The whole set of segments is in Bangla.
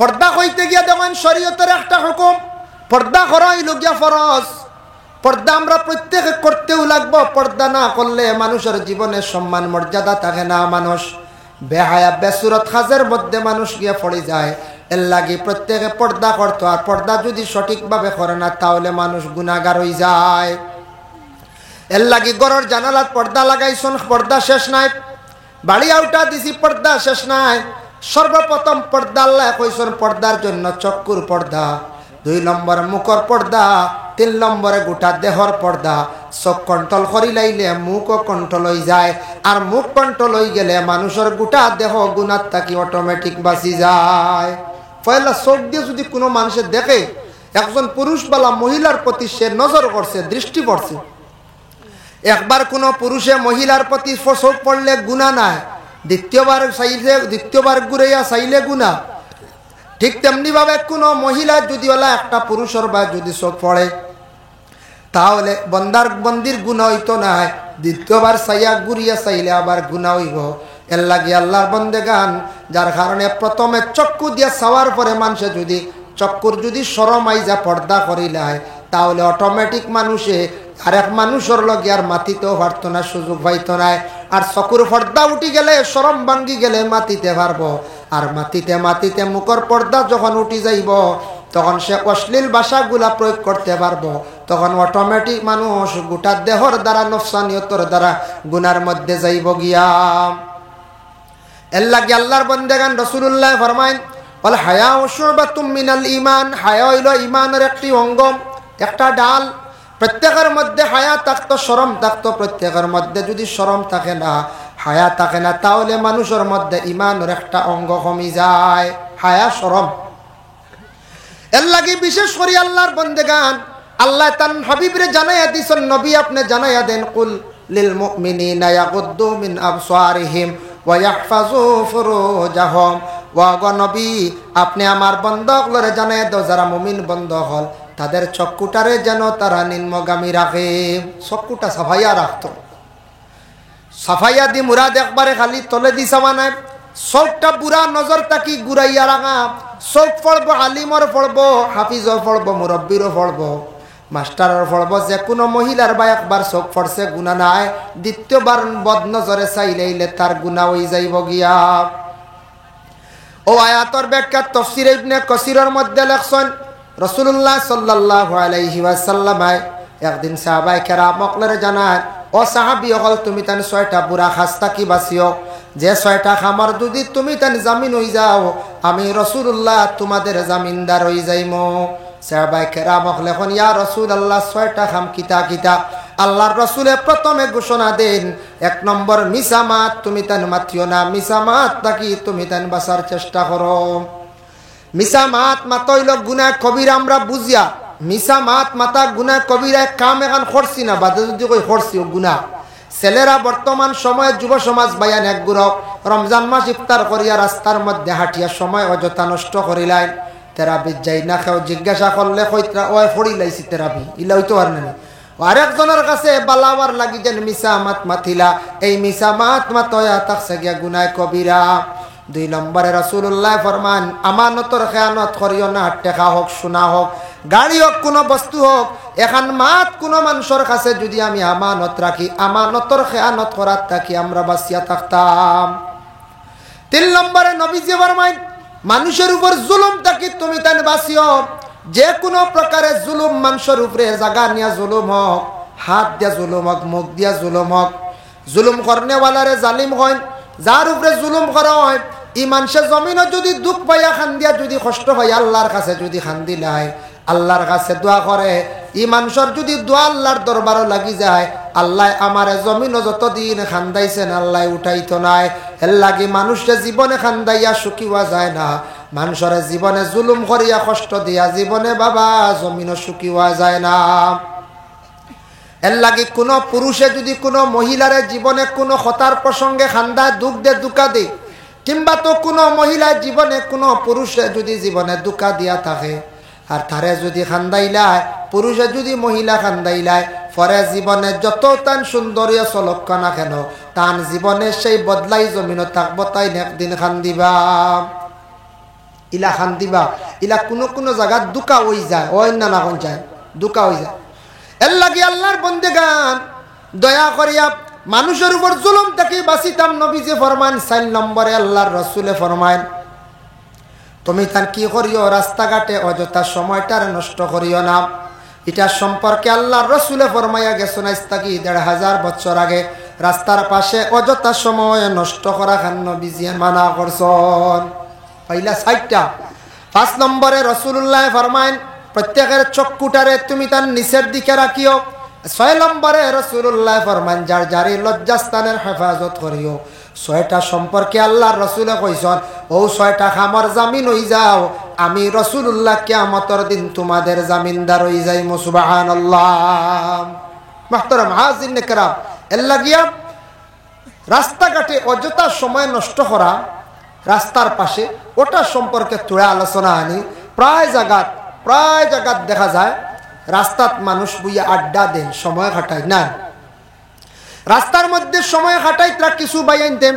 পর্দা হইতে গিয়া দেখেন শরীয়তের একটা হুকুম, পর্দা করা হইল গিয়া ফরজ। পর্দা আমরা প্রত্যেকে করতেও লাগবো। পর্দা না করলে মানুষের জীবনের সম্মান মর্যাদা থাকে না। মানুষ বেহায়া বেসুরত খাজের মধ্যে মানুষ গিয়া পড়ে যায়। এর লাগি প্রত্যেকে পর্দা করতো। আর পর্দা যদি সঠিকভাবে করে না তাহলে মানুষ গুনাহগার হয়ে যায়। এর লাগি ঘরের জানালাত পর্দা লাগাইছন, পর্দা শেষ নাই। বাড়ি আউটা দিছি, পর্দা শেষ নাই। সর্বপ্রথম পর্দা আল্লাহ কইছন পর্দার জন্য চক্ষুর পর্দা, 2 নম্বর মুখর পর্দা, 3 নম্বরে গোটা দেহর পর্দা। চোখ কন্ট্রোল করি লাইলে মুখও কন্ট্রোল হয়ে যায়। আর মুখ কন্ট্রোল হয়ে গেলে মানুষের গোটা দেহ গুনার থাকি অটোমেটিক বাঁচি যায়। পয়লা চোখ দিয়ে যদি কোনো মানুষের দেখে একজন পুরুষ বালা মহিলার প্রতি সে নজর করছে, দৃষ্টি পড়ছে, একবার কোনো পুরুষে মহিলার প্রতি চোখ পড়লে গুনাহ নাই, দ্বিতীয়বার ঘুরাইয়া চাইলে গুনাহ। ঠিক তেমনি ভাবে কোনো মহিলা যদি ওলা একটা পুরুষের বা যদি চোখ পড়ে তাহলে বন্দির গুনাহ হইতো না, দ্বিতীয়বার চাইয়া ঘুরিয়া চাইলে আবার গুনাহ হইব। এর লাগে আল্লাহর বন্দেগান, যার কারণে প্রথমে চক্ষু দিয়া চাওয়ার পরে মানুষে যদি চক্ষুর যদি শরম আইজা পর্দা করিলায় তাহলে অটোমেটিক মানুষে আরেক মানুষের লগে আর মাতিতেও পারতো না, সুযোগ পাইতো না। আর চকুর পর্দা উঠি গেলে, শরম ভাঙ্গি গেলে মাতিতে পারবো। আর মাতিতে মাতিতে মুখর পর্দা যখন উঠি যাইব তখন সে অশ্লীল ভাষাগুলা প্রয়োগ করতে পারবো। তখন অটোমেটিক মানুষ গোটা দেহর দ্বারা নফসানিয়তর দ্বারা গুনার মধ্যে যাইব গিয়া। এর লাগে আল্লাহর বন্দেগান রাসূলুল্লাহ ফরমায়েন, বল হায়া শুবাতুম মিনাল ঈমান, হায়া হইল ঈমানের একটি অঙ্গ, একটা ডাল। প্রত্যেকের মধ্যে হায়া থাকতো, শরম থাকতো। প্রত্যেকের মধ্যে যদি শরম থাকে না, হায়া থাকে না, তাহলে মানুষের মধ্যে ঈমানের একটা অঙ্গ কমে যায়, হায়া শরম। এর লাগি বিশেষ করে আল্লাহর বন্দেগান আল্লাহ তান হাবিবরে জানাইয়া দিছেন, নবী আপনি জানাইয়া দেন, কুল লিল মুমিনিনা ইয়াগুদ্দু মিন আবসারিহিম ওয়া ইয়াহফাযু ফুরুজাহুম। ওয়া গো নবী আপনি আমার বন্ধকলরে জানাইয়া দাও, যারা মুমিন বন্ধ হল তাদের চক্ষুটারে যেন তারা নিম্নগামী রাখে। চক্ষুটা সাফাইয়া রাখতো। সাফাইয়া দি মুরাদ একবারে খালি তলে দি চাওয়া নাই, চোখটা বুড়া নজর তাকি ঘুরাইয়া রাখা। চোখ পড়বো আলিমর পড়বো, হাফিজর পড়বো, মুরব্বীরও পড়বো, মাস্টারের পড়বো। যে কোনো মহিলার বা একবার চোখ পড়ছে গুনাহ নাই, দ্বিতীয়বার বদ নজরে চাইলে তার গুনাহ হয়ে যাইব গিয়া। ও আয়াতর ব্যাখ্যা তাফসীর ইবনে কাসিরের মধ্যে লেখছেন, রাসূলুল্লাহ সাল্লাল্লাহু আলাইহি ওয়াসাল্লাম একদিন সাহাবায়ে কেরামকলরে জানায়, ও সাহাবী হল তুমি তান 6টা বুড়া খাস্তা কি বাসিও, যে 6টা খামার যদি তুমি তান জামিন হয়ে যাও আমি রাসূলুল্লাহ তোমাদের জামিনদার হয়ে যাইমো। সাহাবায়ে কেরামক লেখন, ইয়া রাসূলুল্লাহ 6টা খাম কিতা কিতা? আল্লাহর রাসূলে প্রথমে ঘোষণা দেন, 1 নম্বর মিসামাত, তুমি তান মাতিও না, মিসামাত তাকি তুমি তান বাঁচার চেষ্টা করো। মিসামাত মাতা হইল গুনাহ কবিরা। আমরা বুঝিয়া মিসামাত মাতা গুনাহ কবিরা কাম এখন করছি না, বাদে যদি কই করছি ও গুনাহ। ছেলেরা বর্তমান সময়ে যুব সমাজ বায়ান এক গুরক রমজান মাস ইফতার করিয়া রাস্তার মধ্যে হাঁটিয়া সময় অযথা নষ্ট করিলাই। তেরাবি যাই না কেউ জিজ্ঞাসা করলে কইতরা ওই ফড়ি লাইছি তেরাবি ইলা হইতো আর না। আরেকজনের কাছে বালাওয়ার লাগি যেন মিসামাত মাতিলা, এই মিসামাত মাতয়া তাকসে গিয়া গুনাহ কবিরা। 2 নম্বরে রাসূলুল্লাহ ফরমান, আমানতর খেয়ানত করিও না, টাকা হোক, সোনা হোক, গাড়ি হোক, কোনো বস্তু হোক, এখন মাত কোনো মানুষের কাছে যদি আমি আমানত রাখি, আমানতর খেয়ানত করার থাকি আমরা বাঁচিয়া থাকতাম। 3 নম্বরে নবীজি ফরমায়, মানুষের উপর জুলুম থাকি তুমি তান বাঁচিও। যে কোনো প্রকারের জুলুম মানুষের উপরে, জায়গা নিয়া জুলুম হোক, হাত দিয়া জুলুম হোক, মুখ দিয়া জুলুম হোক, জুলুম করনেওয়ালারে জালিম হয়। যার উপরে জুলুম করা হয় ই মানুষের জমিনও যদি দুঃখ পাইয়া খান্দিয়া যদি কষ্ট হয় আল্লাহর কাছে যদি খান্দিলাই, আল্লাহর কাছে দোয়া করে, ই মানুষের যদি দোয়া আল্লাহর দরবারও লাগি যায়, আল্লাহ আমারে জমিনও যতদিন খান্দাইছেন আল্লাহ উঠাইতো নাই। এর লাগি মানুষের জীবনে খান্দাইয়া সুখিওয়া যায় না, মানুষের জীবনে জুলুম করিয়া কষ্ট দিয়া জীবনে বাবা জমিনও সুখিওয়া যায় না। এর লাগে কোনো পুরুষে যদি কোনো মহিলার জীবনে কোনো হতার প্রসঙ্গে খান্দায় দুঃখ দে, দুকা দে, কিংবা তো কোনো মহিলার জীবনে কোনো পুরুষে যদি জীবনে দুকা দিয়া থাকে আর তারে যদি খান্দাইলায়, পুরুষে যদি মহিলা খান্দাইলায়, পরে জীবনে যত তান সুন্দরীয় চলক না কেন তান জীবনে সেই বদলাই জমিন থাকবো, তাই একদিন খান্দিবা। ইলা খান দিবা ইলা কোনো জায়গা দুকা হয়ে যায় অন্য না কোন যায় দুকা হয়ে যায়। এর লাগি আল্লাহর বন্দেগান দয়া করিয়া মানুষের উপর জুলুম থেকে বাঁচিতাম। নবীজি ফরমান 4 নম্বরে আল্লাহর রাসূলে ফরমায় তুমি তার কি করিও রাস্তাঘাটে অযথা সময়টার নষ্ট করিও না। এটা সম্পর্কে আল্লাহর রাসূলে ফরমাইয়া গেছেন আজ থেকে 1500 বছর আগে রাস্তার পাশে অযথা সময় নষ্ট করা খান নবীজি মানা করছেন। পয়লা 60টা। 5 নম্বরে রাসূলুল্লাহ ফরমায় প্রত্যেকের চক্ষুটারে তুমি তার নিচের দিকে রাখিও। 6 নম্বরে রাসূলুল্লাহ ফরমান যার জারি লজ্জাস্থানের হেফাজত করিও। 6টা সম্পর্কে আল্লাহর রাসূলে কইছেন ও 6টা খামার জামিন হই যাও আমি রাসূলুল্লাহ কিয়ামতের দিন তোমাদের জামিনদার হই যাই। সুবহানাল্লাহ। মুহতারাম হাজিরিন کرام এর লাগিয়া রাস্তাঘাটে অযথা সময় নষ্ট করা রাস্তার পাশে ওটা সম্পর্কে তোরা আলোচনা আনি। প্রায় জায়গা দেখা যায় রাস্তাত মানুষ বুইয়া আড্ডা দেন সময় কাটায় না। রাস্তার মধ্যে সময় কাটাই তারা কিছু বাইনতেন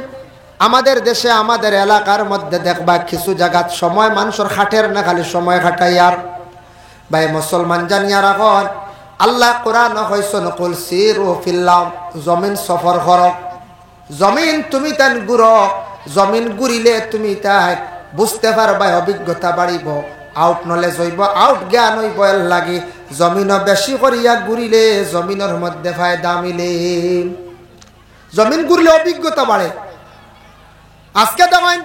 আমাদের দেশে আমাদের এলাকার মধ্যে দেখবা কিছু জায়গাত সময় মানুষের খাটের না খালি সময় কাটাই। আর ভাই মুসলমান জানিয়ার এখন আল্লাহ কোরআন কইছেন কুল সিরু ফিল্লাহ জমিন সফর করো। জমিন তুমি তান ঘুরো। জমিন ঘুরিলে তুমি তাই বুঝতে পারবা অভিজ্ঞতা বাড়িব আউট নলেজ হইব আউট জ্ঞান হইব। এর লাগে জমিনও বেশি করিয়া ঘুরিলে জমিনের মধ্যে ফায়দা মিলে। জমিন ঘুরলে অভিজ্ঞতা বাড়ে। আজকে দেখেন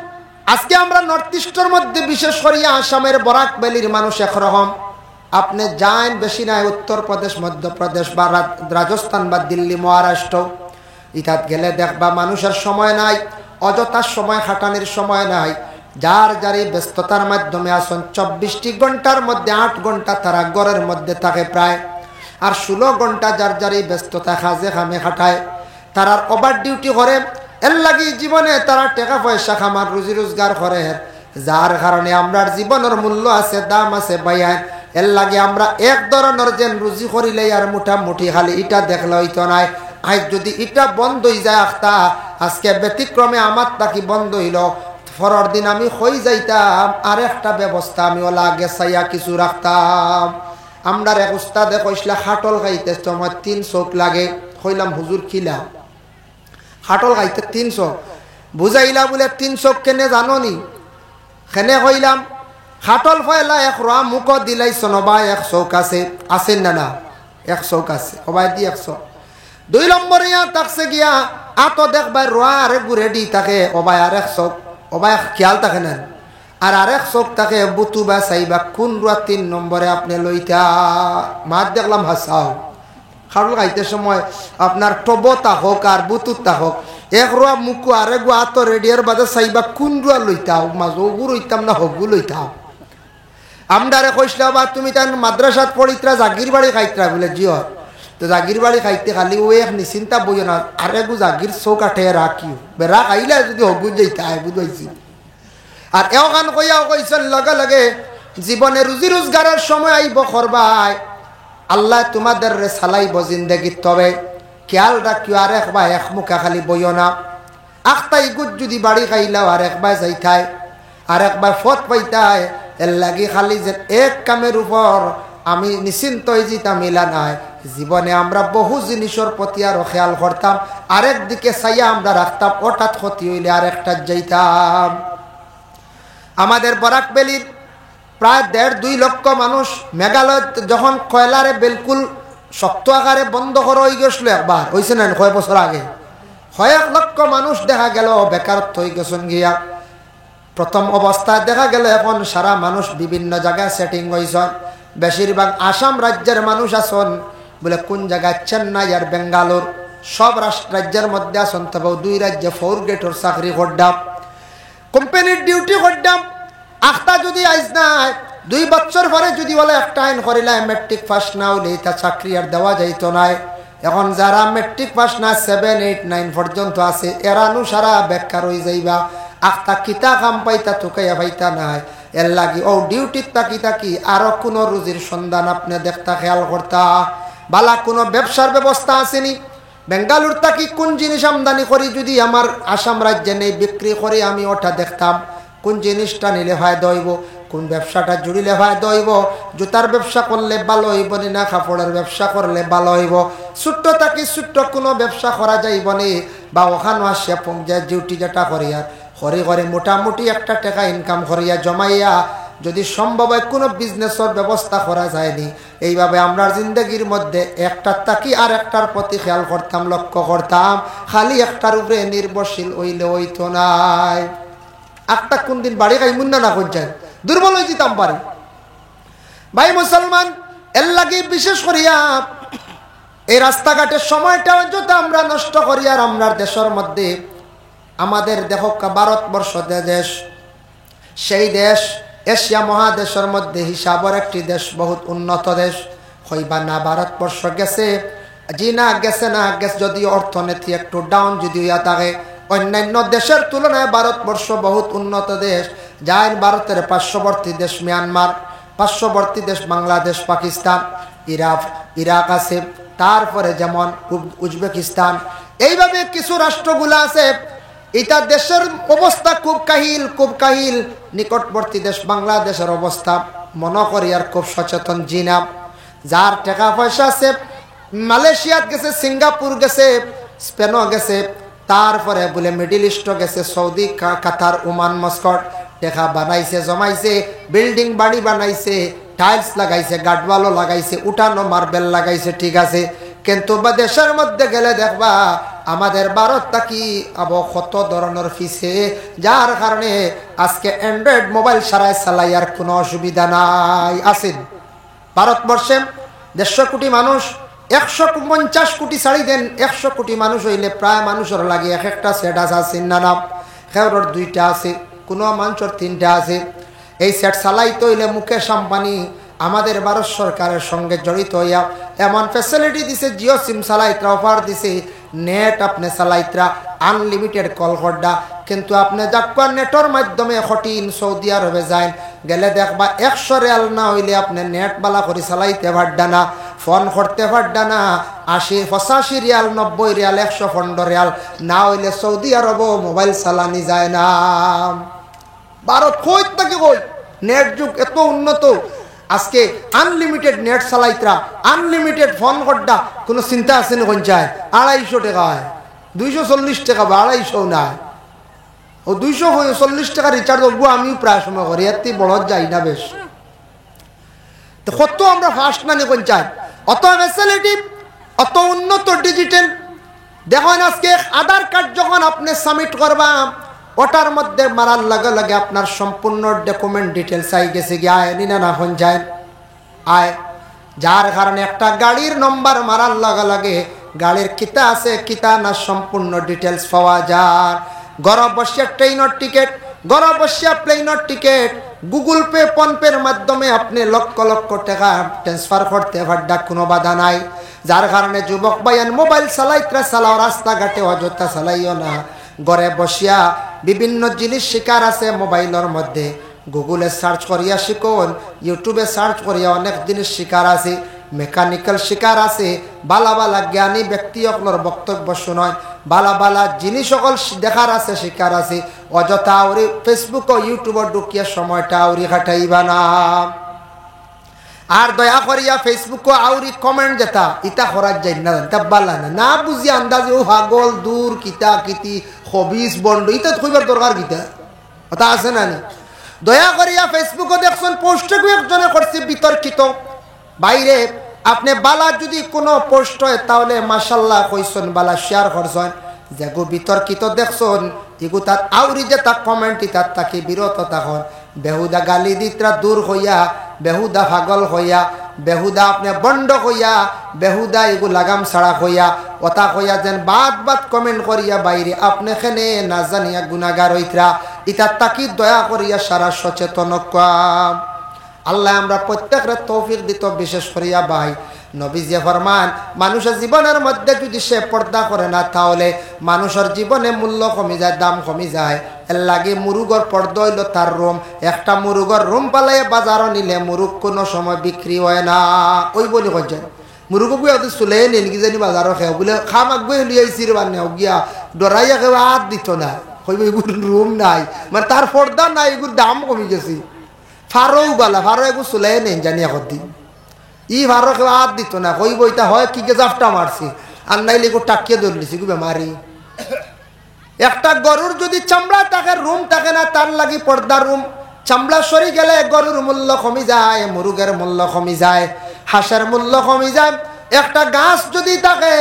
আজকে আমরা নর্থ ইস্টের মধ্যে বিশেষ করিয়া আসামের বরাক ভ্যালির মানুষ একরকম। আপনি যান বেশি নাই উত্তরপ্রদেশ মধ্যপ্রদেশ বা রাজস্থান বা দিল্লি মহারাষ্ট্র ইতাত গেলে দেখবা মানুষের সময় নাই অযথা সময় খাটানোর সময় নাই। যার যারি ব্যস্ততার মাধ্যমে আসুন 24টি ঘন্টার মধ্যে 8 ঘন্টা তারা ঘরের মধ্যে থাকে প্রায়। আর 16 ঘন্টা যার যারি ব্যস্ততা কাজে কামে খাটায় তারা ওভার ডিউটি করে। এর লাগি জীবনে তারা টাকা পয়সা খামার রুজি রোজগার করে যার কারণে আমরা জীবনের মূল্য আছে দাম আছে বাইয়ান। এর লাগে আমরা এক ধরনের যেন রুজি করিলে আর মোটামুটি খালি এটা দেখলে হইতো নাই। আজ যদি এটা বন্ধ হয়ে যায় আখতা আজকে ব্যতিক্রমে আমার তাকি বন্ধ হইল পরের দিন আমি হই যাইতাম আর একটা ব্যবস্থা আমি ওলা গেছাইয়া কিছু রাখতাম। আমরা এক উস্তাদে কইসলা খাটল খাইতে সময় 3 চোখ লাগে। কইলাম হুজুর খিলা খাটল খাইতে 3 চোখ বুঝাইলা বলে 3 চোখ কেনে জানো নি? খেনে কইলাম খাটল ফয়লা এক রোয়া মুখ দিলাই সনবা 1 চোখ আছে আছেন না না 1 চোখ আছে সবাই দি 1 চোখ। 2 নম্বরে ইয়া তাকছে গিয়া আতো দেখবা রোয়া আরে ঘুরে দি থাকে ওবাই আর 1 চোখ ওবাই খেয়াল থাকে না। আর আরেক চোখ থাকে বুতু বা চাইবা কোন রোয়া 3 নম্বরে আপনি লইতা মাত দেখলাম হাসাও। খাটল খাইতে সময় আপনার টবতা হোক আর বুতুতা হোক এক রোয়া মুখু আরেক গো আতো রেডিয়ার বাদে চাইবা কোন রোয়া লইতাও মাঝো গু লইতাম না হগু লইতাও। আমদারে কইসলা বা তুমি তার মাদ্রাসাত পড়িত্রা জাগির বাড়ি খাইত্রা বলে জিও তো জাগির বাড়ি খাইতে খালি ও এক নিশ্চিন্তা বইও না আরে গু জাগির চৌক আঠে রাখিও বেড়া খাইলে যদি হগু যাইতা বুঝাইছি। আর এও গান কইয়াও কইছেন লগে লগে জীবনে রুজি রোজগারের সময় আইব করবাই আল্লাহ তোমাদের রে চালাইব জিন্দেগি। তবে খেয়াল রাখিও আর একবার এক মুখা খালি বইও না। আখতাই গুজ যদি বাড়ি খাইলাও আর একবার যাইতাই আর একবার ফত পাইতাই। এর লাগি খালি যে এক কামের উপর আমি নিশ্চিন্ত হয়ে যেতাম মিলা নাই। জীবনে আমরা বহু জিনিসের প্রতি আরো খেয়াল করতাম আরেক দিকে চাইয়া আমরা রাখতাম হঠাৎ ক্ষতি হইলে আরেকটা যাইতাম। আমাদের বরাক ভ্যালির প্রায় 1.5-2 লক্ষ মানুষ মেঘালয় যখন কয়লারে বিলকুল শক্ত আকারে বন্ধ করা হয়ে গেছিল একবার হয়েছে না কয়েক বছর আগে 1 লক্ষ মানুষ দেখা গেল বেকারত্ব হয়ে গেছেন গিয়া। প্রথম অবস্থায় দেখা গেল এখন সারা মানুষ বিভিন্ন জায়গায় সেটিং হয়েছে। বেশিরভাগ আসাম রাজ্যের মানুষ আছেন বলে কোন জায়গায় চেন্নাই আর বেঙ্গালোর সব রাজ্যের মধ্যে আছেন। তবে 2 রাজ্যে 4 গেটের চাকরি করতাম কোম্পানির ডিউটি করতাম। আখতা যদি আইজ নাই 2 বছর পরে যদি বলে একটা আইন করিলাম মেট্রিক পাস না হলে তা চাকরি আর দেওয়া যাইত নাই। এখন যারা মেট্রিক পাস না 7, 8, 9 পর্যন্ত আছে এরানু সারা বেকার হয়ে যাইবা। আখতা কিতা কাম পাইতা তুকাইয়া পাইতা নাই। এর লাগি ও ডিউটির তাকি আরো কোনো রুজির সন্ধান আপনি দেখতা খেয়াল করতা। বালা কোনো ব্যবসার ব্যবস্থা আসেনি। বেঙ্গালুর তাকি কোন জিনিস আমদানি করি যদি আমার আসাম রাজ্যে নেই বিক্রি করে আমি ওটা দেখতাম। কোন জিনিসটা নিলে ফায়দা হইব, কোন ব্যবসাটা জুড়িলে ফায়দা হইব, জুতার ব্যবসা করলে ভালো হইব না কাপড়ের ব্যবসা করলে ভালো হইব, ছোট্ট থাকি ছোট্ট কোনো ব্যবসা করা যাইব নি, বা ওখানে আসিয়া পঞ্চায়েত ডিউটি যেটা করিয়া করে করে মোটামুটি একটা টাকা ইনকাম করিয়া জমাইয়া যদি সম্ভব হয় কোনো বিজনেসের ব্যবস্থা করা যায়নি। এইভাবে আমরা জিন্দগির মধ্যে একটার তাকি আর একটার প্রতি খেয়াল করতাম, লক্ষ্য করতাম, খালি একটার উপরে নির্ভরশীল হইলে হইতো নাই। একটা কোন দিন বাড়ি খাইমুন না করছেন, দুর্বল হয়ে যেতাম পারি। ভাই মুসলমান, এর লাগে বিশেষ করিয়া এই রাস্তাঘাটের সময়টা যদি আমরা নষ্ট করি, আর আমরা দেশের মধ্যে আমাদের দেখ ভারতবর্ষ দেশ, সেই দেশ এশিয়া মহাদেশের মধ্যে হিসাবের একটি দেশ, বহুত উন্নত দেশ হইবা না। ভারতবর্ষ গেছে জি না গেছে না গেছে, যদি অর্থনীতি একটু ডাউন যদি হইয়া থাকে, অন্যান্য দেশের তুলনায় ভারতবর্ষ বহুত উন্নত দেশ। যাই ভারতের পার্শ্ববর্তী দেশ মিয়ানমার, পার্শ্ববর্তী দেশ বাংলাদেশ, পাকিস্তান, ইরাক আছে, তারপরে যেমন উজবেকিস্তান, এইভাবে কিছু রাষ্ট্রগুলো আছে। এটা দেশের অবস্থা খুব কাহিল, খুব কাহিল। নিকটবর্তী দেশ বাংলাদেশের অবস্থা মনে করি আর খুব সচেতন জিনা। যার টাকা পয়সা আছে মালয়েশিয়াত গেছে, সিঙ্গাপুর গেছে, স্পেনও গেছে, তারপরে বলে মিডিল ইস্টও গেছে, সৌদি, কাতার, ওমান, মস্কট, টাকা বানাইছে, জমাইছে, বিল্ডিং বাড়ি বানাইছে, টাইলস লাগাইছে, গাডওয়ালও লাগাইছে, উঠানো মার্বেল লাগাইছে, ঠিক আছে। কিন্তু দেশের মধ্যে গেলে দেখবা আমাদের ভারতটা কি কত ধরনের ফিসে, যার কারণে আজকে অ্যান্ড্রয়েড মোবাইল সারাই চালাই আর কোনো অসুবিধা নাই। আছে ভারতবর্ষে 150 কোটি মানুষ, 150 কোটি ছাড়ি দেন, 100 কোটি মানুষ হইলে প্রায় মানুষের লাগে এক একটা সেট আছে না নাম, খেউরের 2টা আছে, কোনো মানুষের 3টা আছে। এই সেট চালাইতে হইলে মুকেশ আম্বানি আমাদের ভারত সরকারের সঙ্গে জড়িত হইয়া এমন ফ্যাসিলিটি দিছে, জিও সিম চালাইতরা অফার দিছে, নেট আপনি চালাইতরা আনলিমিটেড কল করডা। কিন্তু আপনি যাক্কা নেটের মাধ্যমে কঠিন সৌদি আরবে যায় গেলে দেখবা 100 রিয়াল না হইলে আপনি নেট বালা করে চালাইতে পারডা না, ফোন করতে পারডা না। 80, 85 রিয়াল, 90 রিয়াল, 115 রিয়াল না হইলে সৌদি আরব মোবাইল চালানি যায় না। ভারত কই থেকে কই নেট যুগ এত উন্নত, আজকে আনলিমিটেড নেট চালাইতরা, আনলিমিটেড ফোন করডা, কোনো চিন্তা আছে না? কোন চায় 250 টাকা হয়, 240 টাকা বা 250 না, ও 240 টাকা রিচার্জ হবো। আমিও প্রায় সময় করি, এত বড় যাই না বেশ। তো কত আমরা ফাস্ট না কোন চাই, অত ফ্যাসিলিটি, অত উন্নত ডিজিটাল। দেখেন আজকে আধার কার্ড যখন আপনি সাবমিট করবা, ওটার মধ্যে মারার লগে লগে আপনার সম্পূর্ণ ডকুমেন্ট ডিটেলস আই গেছে গিয়ে আয় নিনা না হন যায় আয়। যার কারণে একটা গাড়ির নম্বর মারার লগে লগে গাড়ির কিতা আছে কিতা না সম্পূর্ণ ডিটেলস পাওয়া যায়। ঘরে বসে ট্রেনের টিকিট, ঘরে বসে প্লেনের টিকিট, গুগল পে, ফোনপের মাধ্যমে আপনি লক্ষ লক্ষ টাকা ট্রান্সফার করতে পারডা, কোনো বাধা নাই। যার কারণে যুবক ভাইয়ান মোবাইল চালাইতে চালাও, রাস্তাঘাটে অযথা চালাইও না। ঘরে বসিয়া বিভিন্ন জিনিস শিকার আছে মোবাইলের মধ্যে, গুগলে সার্চ করিয়া শিখুন, ইউটিউবে সার্চ করিয়া অনেক জিনিস শিকার আছে, মেকানিক্যাল শিকার আছে, বালা বালা জ্ঞানী ব্যক্তি সকলের বক্তব্য শুনয়, বালা বালা জিনিস সকল দেখার আছে, শিকার আছে। অযথা আউরি ফেসবুক ও ইউটিউবে ঢুকিয়া সময়টা আউরি কাটাইবা না। আর দয়া করিয়া ফেসবুক আউরি কমেন্ট যেটা ইটা করার যাই না, বালা না না বুঝি আন্দাজে ও পাগল দূর কিতা কিতি হবিস বন্ড ইটা কইবার দরকার কিতা ওটা আছে না। দয়া করিয়া ফেসবুকে দেখছেন পোস্ট একজনে করছে বিতর্কিত, বাইরে আপনি বালা যদি কোনো পোস্ট হয় তাহলে মাশাল্লাহ কইছেন, বালা শেয়ার করছেন, যেগু বিতর্কিত দেখছেন এগু তার আউরি যে তার কমেন্ট তার তাকে বিরত তখন বেহুদা গালি দিতরা দূর হইয়া, বেহুদা পাগল হইয়া, বেহুদা আপনি বন্ড হইয়া, বেহুদা এগু লাগাম ছাড়া হইয়া, ওটা হইয়া যেন বাদ বাদ কমেন্ট করিয়া বাইরে আপনি খেনে না জানিয়া গুনাগার হইতরা, ইতার তাকি দয়া করিয়া সারা সচেতন কাম। আল্লাহ আমরা প্রত্যেকটা তৌফিক দিত। বিশেষ করিয়া ভাই নবীজি ফরমান, মানুষের জীবনের মধ্যে যদি সে পর্দা করে না তাহলে মানুষের জীবনে মূল্য কমে যায়, দাম কমে যায়। এর লাগে মুরুগর পর্দা হইল তার রুম। একটা মুরুগর রুম পালাই বাজারও নিলে মুরুগ কোনো সময় বিক্রি হয় না। ওই বলি কইছেন মুরুগ বুয়া তো চলে নিন কি জানি বাজারও খেয়ে বলে খাম আগুয়ে লিয়াইছি রে বান্নে গিয়া ডরাইয়া কেউ হাত দিত না, কইব এগুর রুম নাই, মানে তার পর্দা নাই, এগুর দাম কমে গেছে। ফারও বালা, ফারো এগুলো চুলাই নেন জানি এখন দিন ই ফারো কেউ হাত দিত না, কইব এটা হয় কি গে জাফটা মারছি, আর নাইলে এগুলো টাকিয়ে ধরলিছি গু বেমারি। একটা গরুর যদি চামড়া থাকে, রুম থাকে না, তার লাগি পর্দা রুম। চামড়া সরি গেলে গরুর মূল্য কমে যায়, মুরগের মূল্য কমে যায়, হাঁসের মূল্য কমে যায়। একটা গাছ যদি থাকে,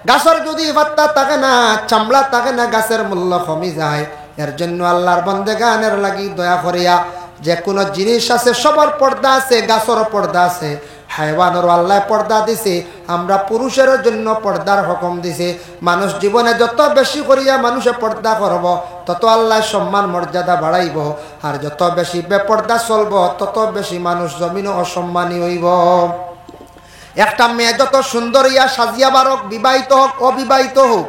গাছের যদি পাত্তা থাকে না, চামড়া থাকে না, গাছের মূল্য কমে যায়। এর জন্য আল্লাহর বান্দেগানের লাগি দয়া করিয়া যে কোনো জিনিস আছে সবার পর্দা আছে, গাছের পর্দা আছে, হাইওয়ানেরও আল্লাহ পর্দা দিছে। আমরা পুরুষের জন্য পর্দার হুকুম দিছে। মানুষ জীবনে যত বেশি করিয়া মানুষে পর্দা করব, তত আল্লাহ সম্মান মর্যাদা বাড়াইব। আর যত বেশি বেপর্দা চলব, তত বেশি মানুষ জমিন অসম্মানী হইব। একটা মেয়ে যত সুন্দর ইয়া সাজিয়া বারক, বিবাহিত হোক অবিবাহিত হোক,